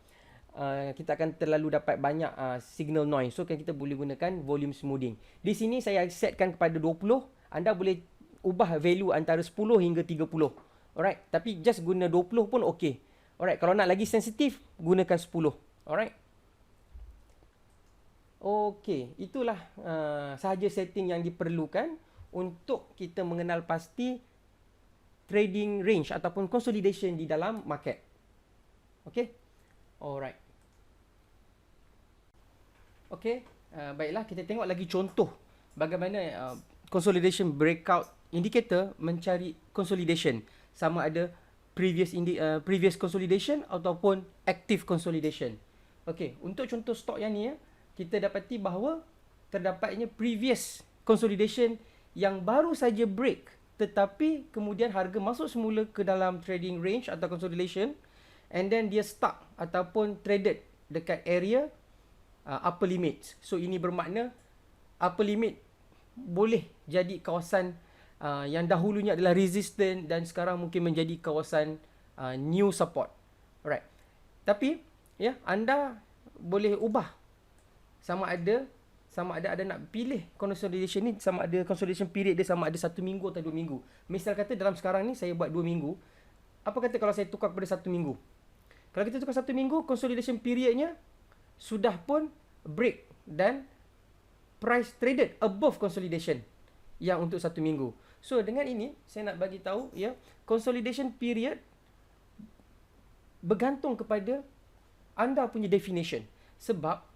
kita akan terlalu dapat banyak signal noise. So kan kita boleh gunakan volume smoothing. Di sini saya setkan kepada 20. Anda boleh ubah value antara 10 hingga 30. Alright, tapi just guna 20 pun okey. Alright, kalau nak lagi sensitif, gunakan 10. Alright. Okey, itulah sahaja setting yang diperlukan untuk kita mengenal pasti trading range ataupun consolidation di dalam market. Okey. Alright. Okey, baiklah kita tengok lagi contoh bagaimana consolidation breakout indicator mencari consolidation. Sama ada previous consolidation ataupun active consolidation. Okey, untuk contoh stok yang ni kita dapati bahawa terdapatnya previous consolidation yang baru saja break, tetapi kemudian harga masuk semula ke dalam trading range atau consolidation, and then dia stuck ataupun traded dekat area upper limit. So ini bermakna upper limit boleh jadi kawasan yang dahulunya adalah resistant dan sekarang mungkin menjadi kawasan new support. Alright. Tapi ya, anda boleh ubah sama ada nak pilih consolidation ni, sama ada consolidation period dia sama ada 1 minggu atau 2 minggu. Misal kata dalam sekarang ni saya buat 2 minggu. Apa kata kalau saya tukar kepada 1 minggu? Kalau kita tukar 1 minggu, consolidation periodnya sudah pun break dan price traded above consolidation yang untuk 1 minggu. So dengan ini saya nak bagi tahu ya, consolidation period bergantung kepada anda punya definition. Sebab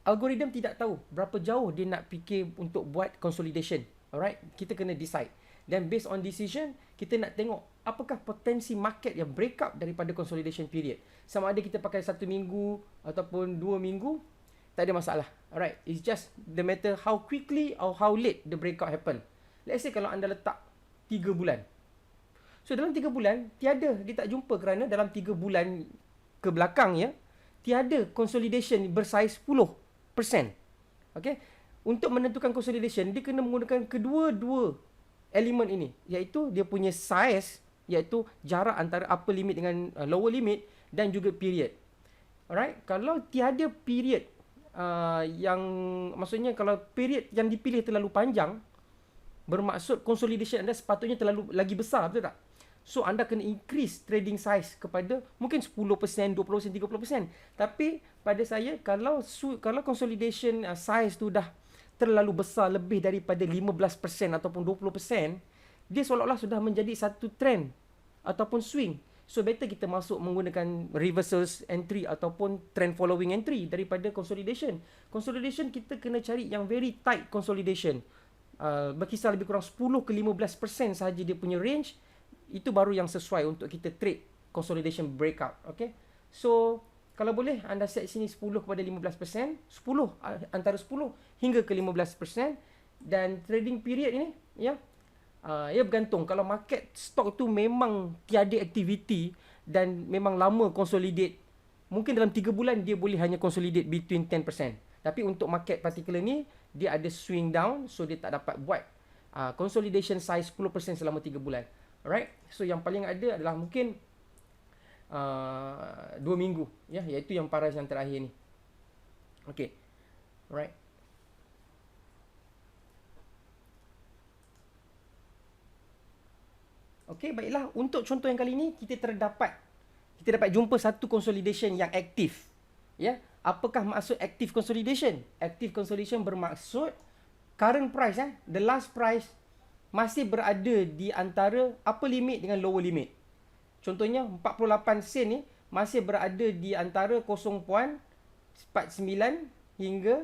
algoritma tidak tahu berapa jauh dia nak fikir untuk buat consolidation. Alright, kita kena decide. Dan based on decision, kita nak tengok apakah potensi market yang break up daripada consolidation period. Sama ada kita pakai 1 minggu ataupun 2 minggu, tak ada masalah. Alright, it's just the matter how quickly or how late the breakout happen. Let's say kalau anda letak 3 bulan. So dalam 3 bulan, tiada, dia tak jumpa kerana dalam 3 bulan ke belakang ya, tiada consolidation bersaiz 10%. Okay, untuk menentukan consolidation, dia kena menggunakan kedua-dua elemen ini, iaitu dia punya size iaitu jarak antara upper limit dengan lower limit dan juga period. Alright, kalau tiada period yang maksudnya kalau period yang dipilih terlalu panjang, bermaksud consolidation anda sepatutnya terlalu lagi besar, betul tak? So anda kena increase trading size kepada mungkin 10%, 20%, 30%. Tapi pada saya kalau consolidation size tu dah terlalu besar, lebih daripada 15% ataupun 20%, dia seolah-olah sudah menjadi satu trend ataupun swing. So better kita masuk menggunakan reversals entry ataupun trend following entry daripada consolidation. Consolidation kita kena cari yang very tight consolidation. Berkisar lebih kurang 10 ke 15% sahaja dia punya range. Itu baru yang sesuai untuk kita trade consolidation breakout. Okay. So kalau boleh anda set sini 10 kepada 15%, 10 antara 10 hingga ke 15%. Dan trading period ini ya, ia bergantung. Kalau market stock tu memang tiada aktiviti dan memang lama consolidate, mungkin dalam 3 bulan dia boleh hanya consolidate between 10%. Tapi untuk market particular ni, dia ada swing down, so dia tak dapat buat consolidation size 10% selama 3 bulan. Alright, so yang paling ada adalah mungkin 2 minggu ya, iaitu yang paras yang terakhir ni. Okay, alright. Okey, baiklah. Untuk contoh yang kali ini, kita dapat jumpa satu consolidation yang aktif. Ya, apakah maksud active consolidation? Active consolidation bermaksud current price, the last price masih berada di antara upper limit dengan lower limit. Contohnya 48 sen ni masih berada di antara 0.49 hingga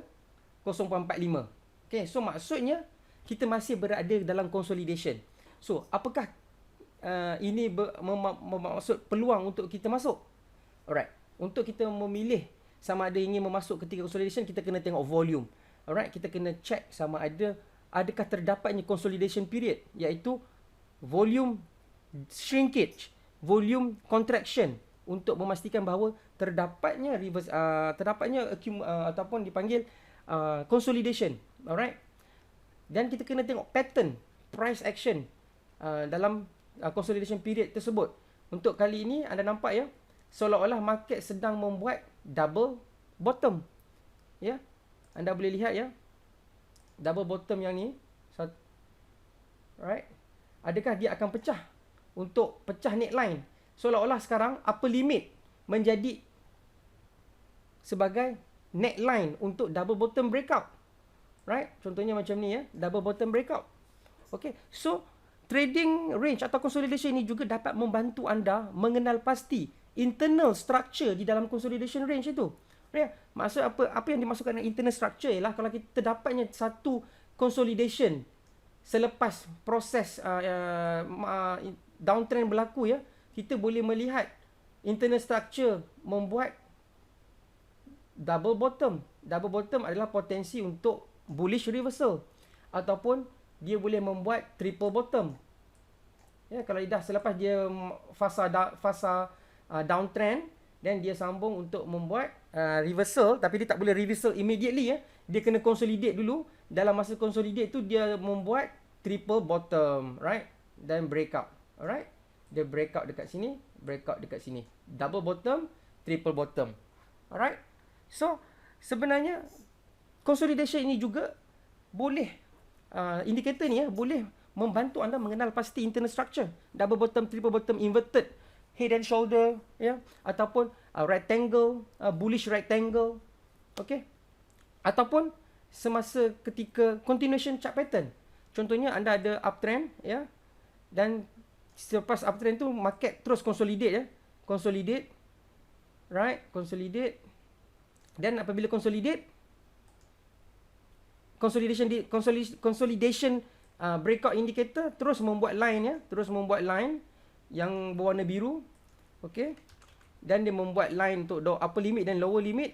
0.45. Okey, so maksudnya kita masih berada dalam consolidation. So, apakah ini bermaksud peluang untuk kita masuk? Alright. Untuk kita memilih sama ada ingin memasuk ketika consolidation, kita kena tengok volume. Alright, kita kena check sama adakah terdapatnya consolidation period, iaitu volume shrinkage, volume contraction, untuk memastikan bahawa terdapatnya reverse ataupun dipanggil consolidation. Alright. Dan kita kena tengok pattern price action dalam consolidation period tersebut. Untuk kali ini anda nampak ya, seolah-olah market sedang membuat double bottom. Ya, anda boleh lihat ya, double bottom yang ni. Right, adakah dia akan pecah? Untuk pecah neckline, seolah-olah sekarang upper limit menjadi sebagai neckline untuk double bottom breakout. Right, contohnya macam ni ya, double bottom breakout. Okay, so trading range atau consolidation ini juga dapat membantu anda mengenal pasti internal structure di dalam consolidation range itu. Ya, maksud apa yang dimaksudkan dengan internal structure ialah kalau kita dapatnya satu consolidation selepas proses downtrend berlaku ya, kita boleh melihat internal structure membuat double bottom. Double bottom adalah potensi untuk bullish reversal ataupun dia boleh membuat triple bottom. Ya, kalau dah selepas dia fasa downtrend, dan dia sambung untuk membuat reversal, tapi dia tak boleh reversal immediately ya. Dia kena consolidate dulu. Dalam masa consolidate tu dia membuat triple bottom, right? Dan breakout. Alright? Dia breakout dekat sini, breakout dekat sini. Double bottom, triple bottom. Alright? So, sebenarnya consolidation ini juga boleh indikator ni ya, boleh membantu anda mengenal pasti internal structure. Double bottom, triple bottom, inverted head and shoulder ya, ataupun rectangle, bullish rectangle. Okey. Ataupun semasa ketika continuation chart pattern. Contohnya anda ada uptrend ya, dan selepas uptrend tu market terus consolidate ya. Consolidate. Right, consolidate. Dan apabila consolidate, consolidation breakout indicator terus membuat line ya, terus membuat line yang berwarna biru. Okey. Dan dia membuat line untuk upper limit dan lower limit,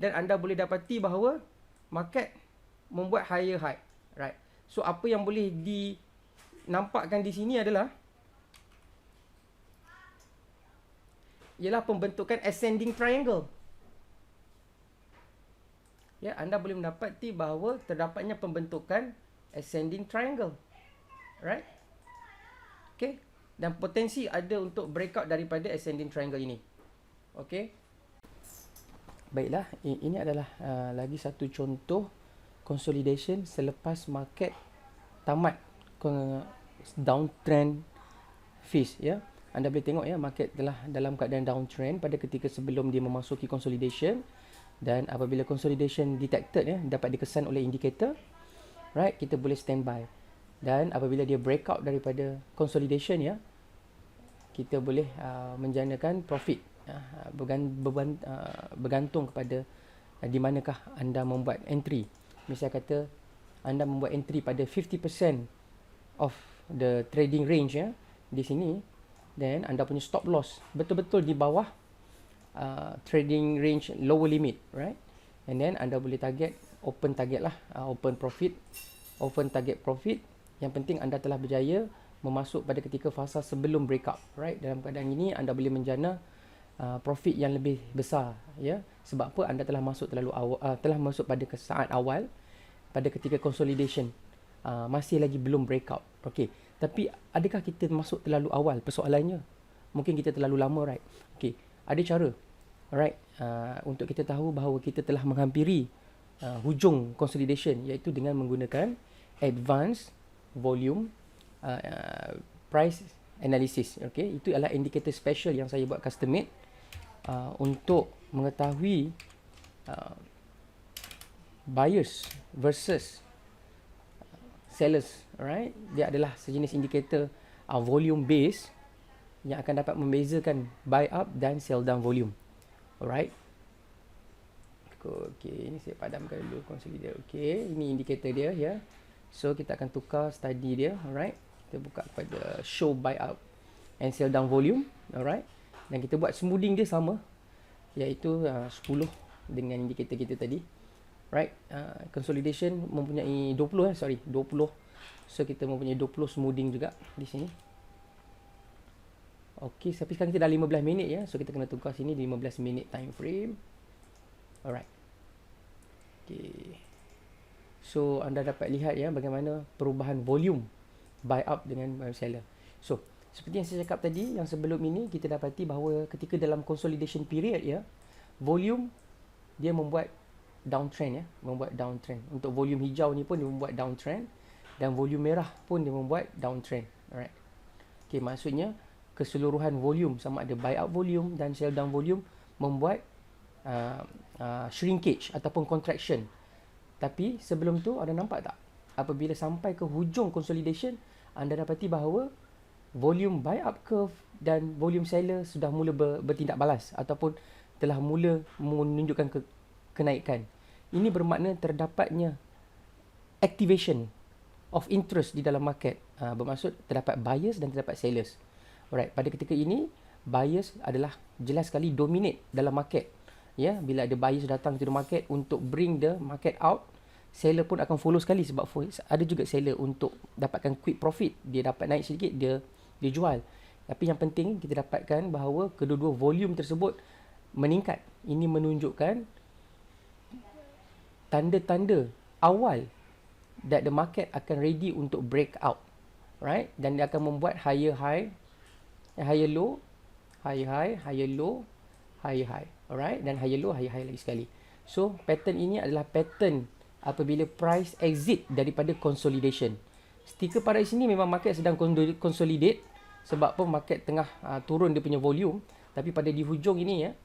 dan anda boleh dapati bahawa market membuat higher high. Right. So apa yang boleh dinampakkan di sini adalah ialah pembentukan ascending triangle. Ya, anda boleh mendapati bahawa terdapatnya pembentukan ascending triangle. Right? Okay. dan potensi ada untuk breakout daripada ascending triangle ini. Okey. Baiklah, ini adalah lagi satu contoh consolidation selepas market tamat downtrend phase, ya. Anda boleh tengok ya, market telah dalam keadaan downtrend pada ketika sebelum dia memasuki consolidation, dan apabila consolidation detected ya, dapat dikesan oleh indikator, right, kita boleh standby. Dan apabila dia breakout daripada consolidation ya, kita boleh menjanakan profit, bergantung kepada di manakah anda membuat entry. Misal kata anda membuat entry pada 50% of the trading range ya, di sini, then anda punya stop loss betul-betul di bawah trading range lower limit, right? And then anda boleh target, open target lah, open target profit. Yang penting anda telah berjaya memasuk pada ketika fasa sebelum breakout, right? Dalam keadaan ini anda boleh menjana profit yang lebih besar, ya. Sebab apa? Anda telah masuk terlalu awal, telah masuk pada saat awal pada ketika consolidation, masih lagi belum breakout. Okey. Tapi adakah kita masuk terlalu awal? Persoalannya, mungkin kita terlalu lama, right? Okey, ada cara, alright, untuk kita tahu bahawa kita telah menghampiri hujung consolidation, iaitu dengan menggunakan advanced volume price analysis. Okey, itu adalah indikator special yang saya buat custom made untuk mengetahui buyers versus sellers, alright. Dia adalah sejenis indikator volume base yang akan dapat membezakan buy up dan sell down volume, alright. Okey, ini saya padamkan dulu consolidate. Okey, ini indikator dia ya. So kita akan tukar study dia, alright. Kita buka pada show buy up and sell down volume, alright. Dan kita buat smoothing dia sama, iaitu 10 dengan indikator kita tadi. Right, consolidation mempunyai 20 20. So kita mempunyai 20 smoothing juga di sini. Okey, tapi sekarang kita dah 15 minit ya. So kita kena tukar sini 15 minit time frame. Alright. Okey. So anda dapat lihat ya bagaimana perubahan volume buy up dengan buy seller. So seperti yang saya cakap tadi, yang sebelum ini kita dapati bahawa ketika dalam consolidation period ya, volume dia membuat downtrend ya, membuat downtrend. Untuk volume hijau ni pun dia membuat downtrend, dan volume merah pun dia membuat downtrend. Alright. Okey, maksudnya keseluruhan volume, sama ada buy up volume dan sell down volume, membuat shrinkage ataupun contraction. Tapi sebelum tu anda nampak tak, apabila sampai ke hujung consolidation, anda dapati bahawa volume buy up curve dan volume seller sudah mula bertindak balas ataupun telah mula menunjukkan kenaikan. Ini bermakna terdapatnya activation of interest di dalam market. Bermaksud terdapat buyers dan terdapat sellers. Alright, pada ketika ini buyers adalah jelas sekali dominate dalam market. Ya, bila ada buyers datang to the market untuk bring the market out, seller pun akan follow sekali, sebab ada juga seller untuk dapatkan quick profit. Dia dapat naik sedikit, dia jual. Tapi yang penting kita dapatkan bahawa kedua-dua volume tersebut meningkat. Ini menunjukkan tanda-tanda awal that the market akan ready untuk break out, right? Dan dia akan membuat higher high, higher low, higher high, higher low, higher high, alright? Dan higher low, higher high lagi sekali. So pattern ini adalah pattern apabila price exit daripada consolidation. Stiker pada sini memang market sedang consolidate, sebab apa, market tengah turun dia punya volume. Tapi pada di hujung ini ya,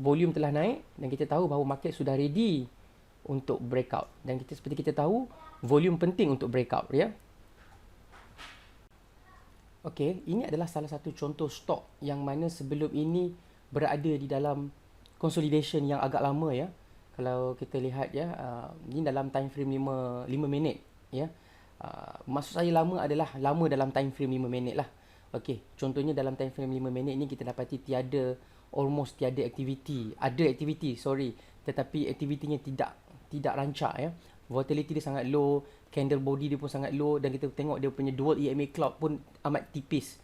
volume telah naik dan kita tahu bahawa market sudah ready untuk breakout. Dan kita, seperti kita tahu, volume penting untuk breakout ya. Okey, ini adalah salah satu contoh stok yang mana sebelum ini berada di dalam consolidation yang agak lama ya. Kalau kita lihat ya, ini dalam time frame 5 minit ya. Maksud saya lama adalah lama dalam time frame 5 minit lah. Okey, contohnya dalam time frame 5 minit ni kita dapati almost tiada aktiviti. Ada aktiviti, tetapi aktivitinya tidak rancak ya. Volatility dia sangat low, candle body dia pun sangat low, dan kita tengok dia punya dual EMA cloud pun amat tipis,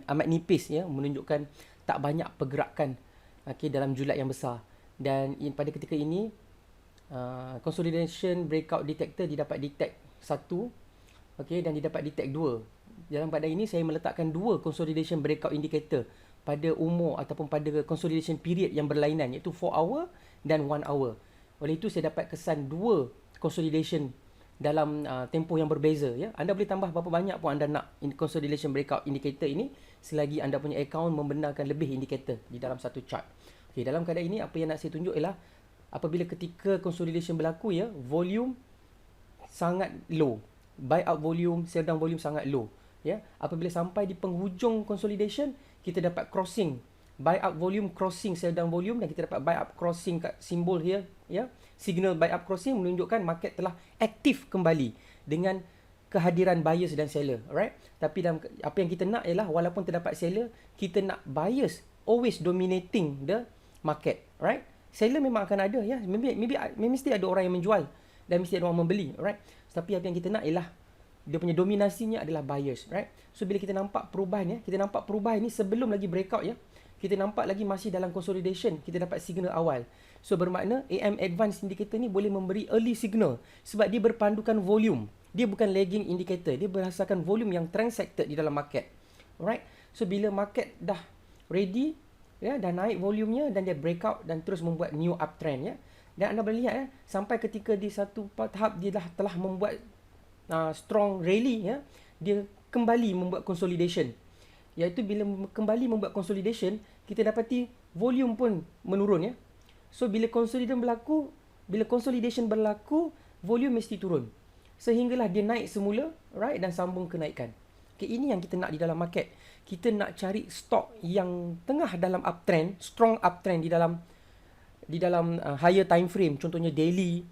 amat nipis ya, menunjukkan tak banyak pergerakan dalam julat yang besar. Dan pada ketika ini consolidation breakout detector dia dapat detect 1, dan dia dapat detect 2. dalam keadaan ini saya meletakkan dua consolidation breakout indicator pada umur ataupun pada consolidation period yang berlainan, iaitu 4 hour dan 1 hour. Oleh itu saya dapat kesan dua consolidation dalam tempoh yang berbeza, ya. Anda boleh tambah berapa banyak pun anda nak consolidation breakout indicator ini selagi anda punya account membenarkan lebih indikator di dalam satu chart. Okey, dalam keadaan ini apa yang nak saya tunjuk ialah apabila ketika consolidation berlaku, ya, volume sangat low, buy up volume, sell down volume sangat low, ya. Apabila sampai di penghujung consolidation, kita dapat crossing buy up volume, crossing sell down volume, dan kita dapat buy up crossing kat simbol here, ya. Signal buy up crossing menunjukkan market telah aktif kembali dengan kehadiran buyers dan seller, alright. Tapi dalam apa yang kita nak ialah walaupun terdapat seller, kita nak buyers always dominating the market, right? Seller memang akan ada, ya. Maybe mesti ada orang yang menjual dan mesti ada orang membeli, right? Tapi apa yang kita nak ialah dia punya dominasinya adalah buyers, right? So bila kita nampak perubahan, ya, kita nampak perubahan ni sebelum lagi breakout, ya. Kita nampak lagi masih dalam consolidation, kita dapat signal awal. So bermakna AM Advanced Indicator ni boleh memberi early signal sebab dia berpandukan volume. Dia bukan lagging indicator, dia berdasarkan volume yang transacted di dalam market. Alright. So bila market dah ready, ya, dah naik volumenya dan dia breakout dan terus membuat new uptrend, ya. Dan anda boleh lihat, ya, sampai ketika di satu tahap dia telah membuat strong rally, ya, dia kembali membuat consolidation. Iaitu bila kembali membuat consolidation, kita dapati volume pun menurun, ya. So bila consolidation berlaku, volume mesti turun. Sehinggalah dia naik semula, right, dan sambung kenaikan. Okay, ini yang kita nak di dalam market. Kita nak cari stok yang tengah dalam uptrend, strong uptrend di dalam higher time frame, contohnya daily,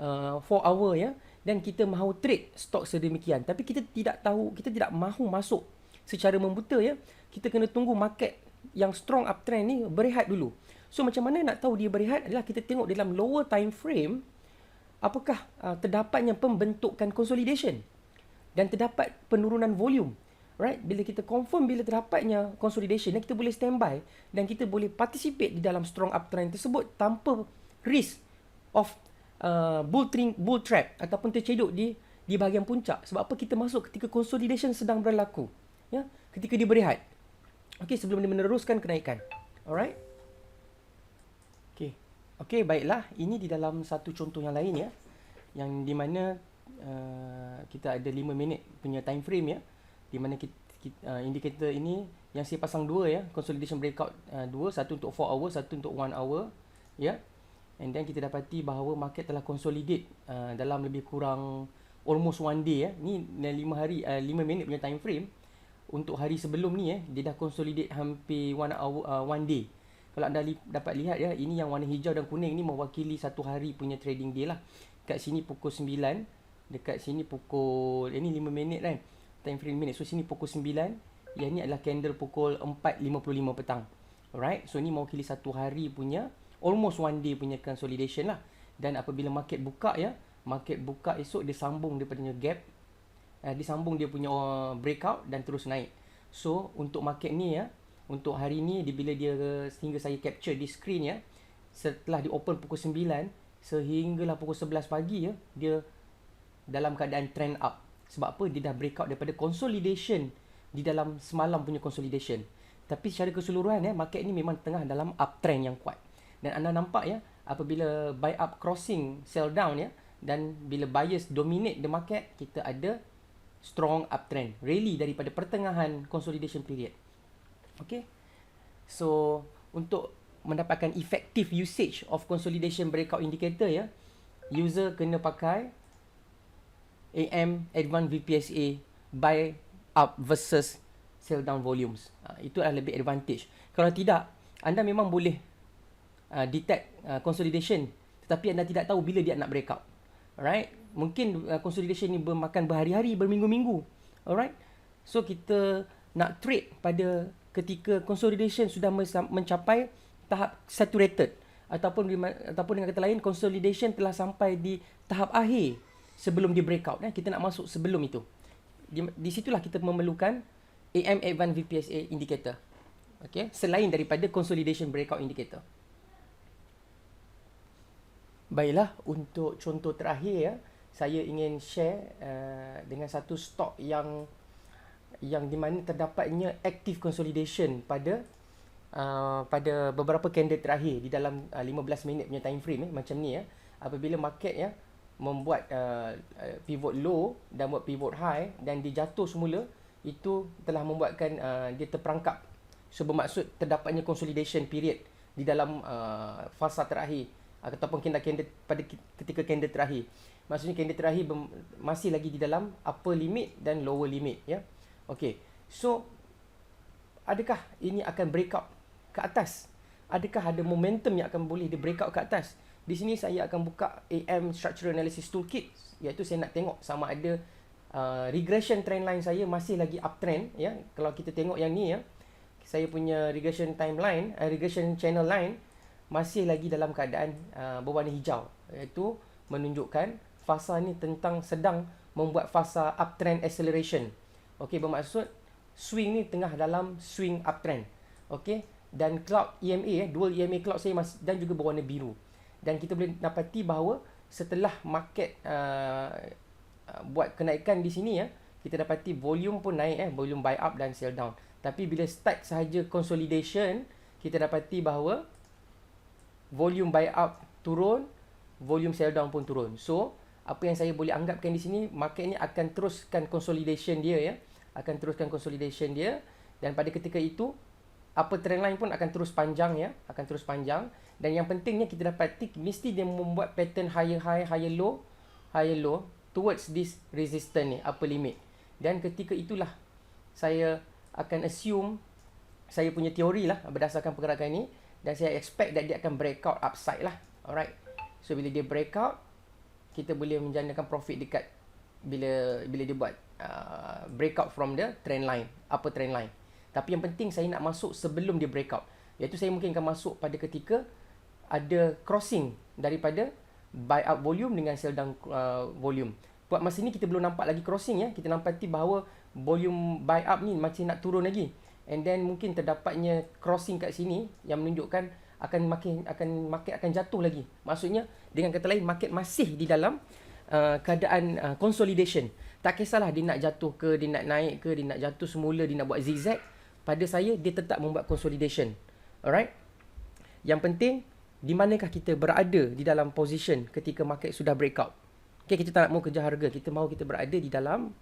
4 hour, ya. Dan kita mahu trade stok sedemikian. Tapi kita tidak mahu masuk secara membuta, ya. Kita kena tunggu market yang strong uptrend ni berehat dulu. So macam mana nak tahu dia berehat adalah kita tengok dalam lower time frame apakah terdapatnya pembentukan consolidation dan terdapat penurunan volume, right? Bila kita confirm bila terdapatnya consolidation, dan kita boleh standby dan kita boleh participate di dalam strong uptrend tersebut tanpa risk of bull trap ataupun tercedok di bahagian puncak. Sebab apa? Kita masuk ketika consolidation sedang berlaku, ya, ketika dia berehat. Okey, sebelum dia meneruskan kenaikan. Alright. Okey, baiklah. Ini di dalam satu contoh yang lain, ya, yang di mana kita ada 5 minit punya time frame, ya, di mana indikator ini yang saya pasang dua, ya, consolidation breakout dua, satu untuk 4 hour, satu untuk 1 hour, ya. And then kita dapati bahawa market telah consolidate dalam lebih kurang almost one day, ya. Ni 5 minit punya time frame. Untuk hari sebelum ni, ya, dia dah consolidate hampir 1 hour, one day. Kalau anda dapat lihat, ya, ini yang warna hijau dan kuning ni mewakili satu hari punya trading day lah. Kat sini pukul 9, dekat sini pukul, ini 5 minit kan, time frame minit. So sini pukul 9, yang ni adalah candle pukul 4.55 petang. Alright, so ni mewakili satu hari punya, almost one day punya consolidation lah. Dan apabila market buka, ya, market buka esok dia sambung daripada gap, dia sambung dia punya breakout dan terus naik. So untuk market ni, ya, untuk hari ni, bila dia sehingga saya capture di screen, ya, setelah di open pukul 9 sehinggalah pukul 11 pagi, ya, dia dalam keadaan trend up. Sebab apa? Dia dah breakout daripada consolidation di dalam semalam punya consolidation. Tapi secara keseluruhan, ya, market ni memang tengah dalam uptrend yang kuat. Dan anda nampak, ya, apabila buy up crossing sell down, ya, dan bila buyers dominate the market, kita ada strong uptrend, rally daripada pertengahan consolidation period. Okay, so untuk mendapatkan effective usage of consolidation breakout indicator, ya, user kena pakai AM Advanced VPSA buy up versus sell down volumes. Itu adalah lebih advantage. Kalau tidak, anda memang boleh detect consolidation, tetapi anda tidak tahu bila dia nak breakout. Alright, mungkin consolidation ni bermakan berhari-hari, berminggu-minggu. Alright, so kita nak trade pada ketika consolidation sudah mencapai tahap saturated, ataupun dengan kata lain consolidation telah sampai di tahap akhir sebelum di breakout, kita nak masuk sebelum itu. Di situlah kita memerlukan AM Advanced VPSA indicator. Okay, selain daripada consolidation breakout indicator. Baiklah, untuk contoh terakhir, ya, saya ingin share dengan satu stok yang yang di mana terdapatnya active consolidation pada pada beberapa candle terakhir di dalam 15 minit punya time frame macam ni ya. Apabila market ya membuat pivot low dan buat pivot high dan dia jatuh semula, itu telah membuatkan dia terperangkap. So bermaksud terdapatnya consolidation period di dalam fasa terakhir ataupun candle pada ketika candle terakhir. Maksudnya candle terakhir masih lagi di dalam upper limit dan lower limit ya. Okey. So adakah ini akan breakout ke atas? Adakah ada momentum yang akan boleh di breakout ke atas? Di sini saya akan buka AM Structural Analysis Toolkit, iaitu saya nak tengok sama ada regression trend line saya masih lagi uptrend ya. Kalau kita tengok yang ni ya, saya punya regression timeline, regression channel line masih lagi dalam keadaan berwarna hijau, iaitu menunjukkan fasa ni sedang membuat fasa uptrend acceleration. Okey, bermaksud swing ni tengah dalam swing uptrend. Okey, dan cloud EMA dual EMA cloud saya dan juga berwarna biru. Dan kita boleh dapati bahawa setelah market buat kenaikan di sini ya, kita dapati volume pun naik volume buy up dan sell down. Tapi bila start sahaja consolidation, kita dapati bahawa volume buy up turun, volume sell down pun turun. So, apa yang saya boleh anggapkan di sini, market ni akan teruskan consolidation dia ya. Akan teruskan consolidation dia, dan pada ketika itu upper trend line pun akan terus panjang ya, akan terus panjang. Dan yang pentingnya kita dapati mesti dia membuat pattern higher high, higher low towards this resistance ni, upper limit. Dan ketika itulah saya akan assume saya punya teori lah berdasarkan pergerakan ni, dan saya expect that dia akan breakout upside lah. Alright. So bila dia breakout, kita boleh menjanakan profit dekat bila dia buat breakout from the trend line, upper trend line. Tapi yang penting saya nak masuk sebelum dia breakout, iaitu saya mungkin akan masuk pada ketika ada crossing daripada buy up volume dengan sell down volume. Buat masa ni kita belum nampak lagi crossing ya. Kita nampati bahawa volume buy up ni masih nak turun lagi. And then mungkin terdapatnya crossing kat sini yang menunjukkan market akan jatuh lagi. Maksudnya dengan kata lain, market masih di dalam keadaan consolidation. Tak kisahlah dia nak jatuh ke, dia nak naik ke, dia nak jatuh semula, dia nak buat zigzag. Pada saya, dia tetap membuat consolidation. Alright. Yang penting, di manakah kita berada di dalam position ketika market sudah breakout. Okay, kita tak mau kejar harga. Kita mahu kita berada di dalam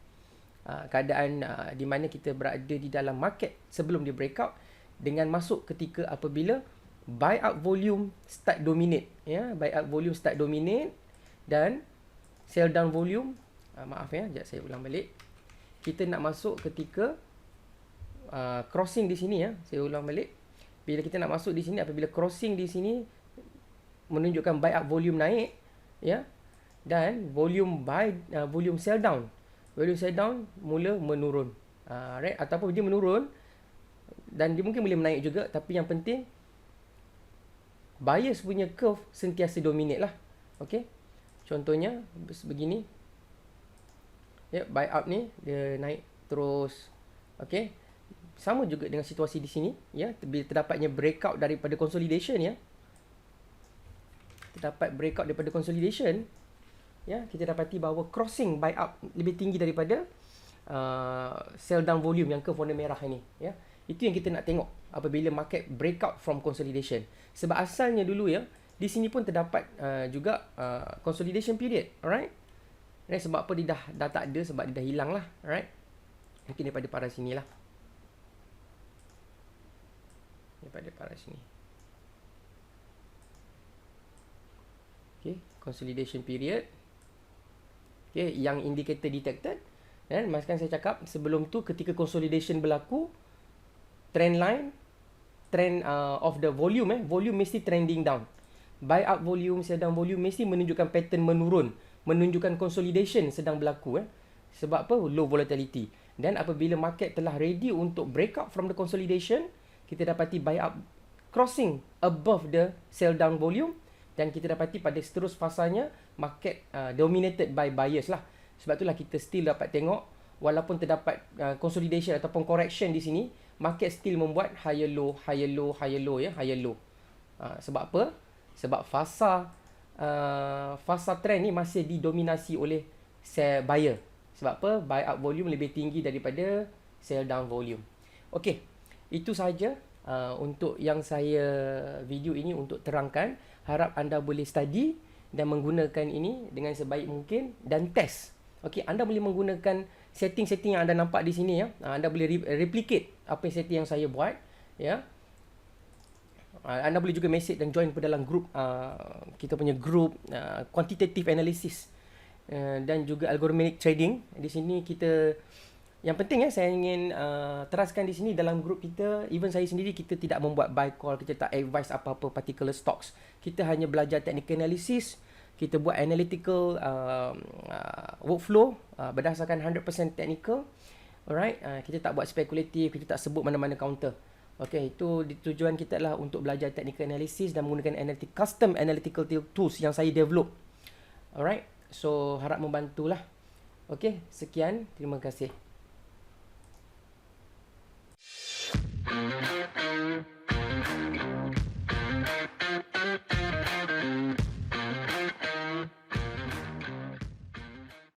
keadaan di mana kita berada di dalam market sebelum dia breakout, dengan masuk ketika apabila buy up volume start dominate ya, buy up volume start dominate dan sell down volume maaf ya, sekejap saya ulang balik. Kita nak masuk ketika crossing di sini ya, saya ulang balik. Bila kita nak masuk di sini, apabila crossing di sini menunjukkan buy up volume naik ya, dan volume sell down mula menurun. Right, ataupun dia menurun dan dia mungkin boleh menaik juga, tapi yang penting buyers punya curve sentiasa dominate lah. Okey. Contohnya begini. Ya, buy up ni dia naik terus. Okey. Sama juga dengan situasi di sini ya, bila terdapatnya breakout daripada consolidation ya. Terdapat breakout daripada consolidation ya, kita dapati bahawa crossing buy up lebih tinggi daripada sell down volume yang curve warna merah ini ya. Itu yang kita nak tengok apabila market breakout from consolidation. Sebab asalnya dulu ya, di sini pun terdapat juga consolidation period. Alright. Sebab apa dia dah tak ada, sebab dia dah hilang lah. Alright. Mungkin daripada parah sini lah. Daripada parah sini. Okay, consolidation period. Okay, yang indicator detected. Dan maskan saya cakap sebelum tu, ketika consolidation berlaku, trend of the volume volume mesti trending down. Buy up volume, sell down volume mesti menunjukkan pattern menurun, menunjukkan consolidation sedang berlaku Sebab apa? Low volatility. Dan apabila market telah ready untuk breakout from the consolidation, kita dapati buy up crossing above the sell down volume, dan kita dapati pada seterus fasanya market dominated by buyers lah. Sebab itulah kita still dapat tengok, walaupun terdapat consolidation ataupun correction di sini, market still membuat higher low ya, higher low. Sebab apa? Sebab fasa trend ni masih didominasi oleh buyer. Sebab apa? Buy up volume lebih tinggi daripada sell down volume. Okey, itu saja untuk yang saya video ini untuk terangkan. Harap anda boleh study dan menggunakan ini dengan sebaik mungkin dan test. Okey, anda boleh menggunakan setting-setting yang anda nampak di sini ya. Anda boleh replicate apa setting yang saya buat ya. Anda boleh juga message dan join ke dalam group kita punya group quantitative analysis dan juga algorithmic trading. Di sini kita yang penting saya ingin teraskan di sini dalam group kita, even saya sendiri, kita tidak membuat buy call, kita tak advise apa-apa particular stocks. Kita hanya belajar technical analysis, kita buat analytical workflow berdasarkan 100% technical. Alright, kita tak buat spekulatif, kita tak sebut mana-mana counter. Okey, itu tujuan kita adalah untuk belajar technical analysis dan menggunakan custom analytical tools yang saya develop. Alright, so harap membantulah. Okey, sekian, terima kasih.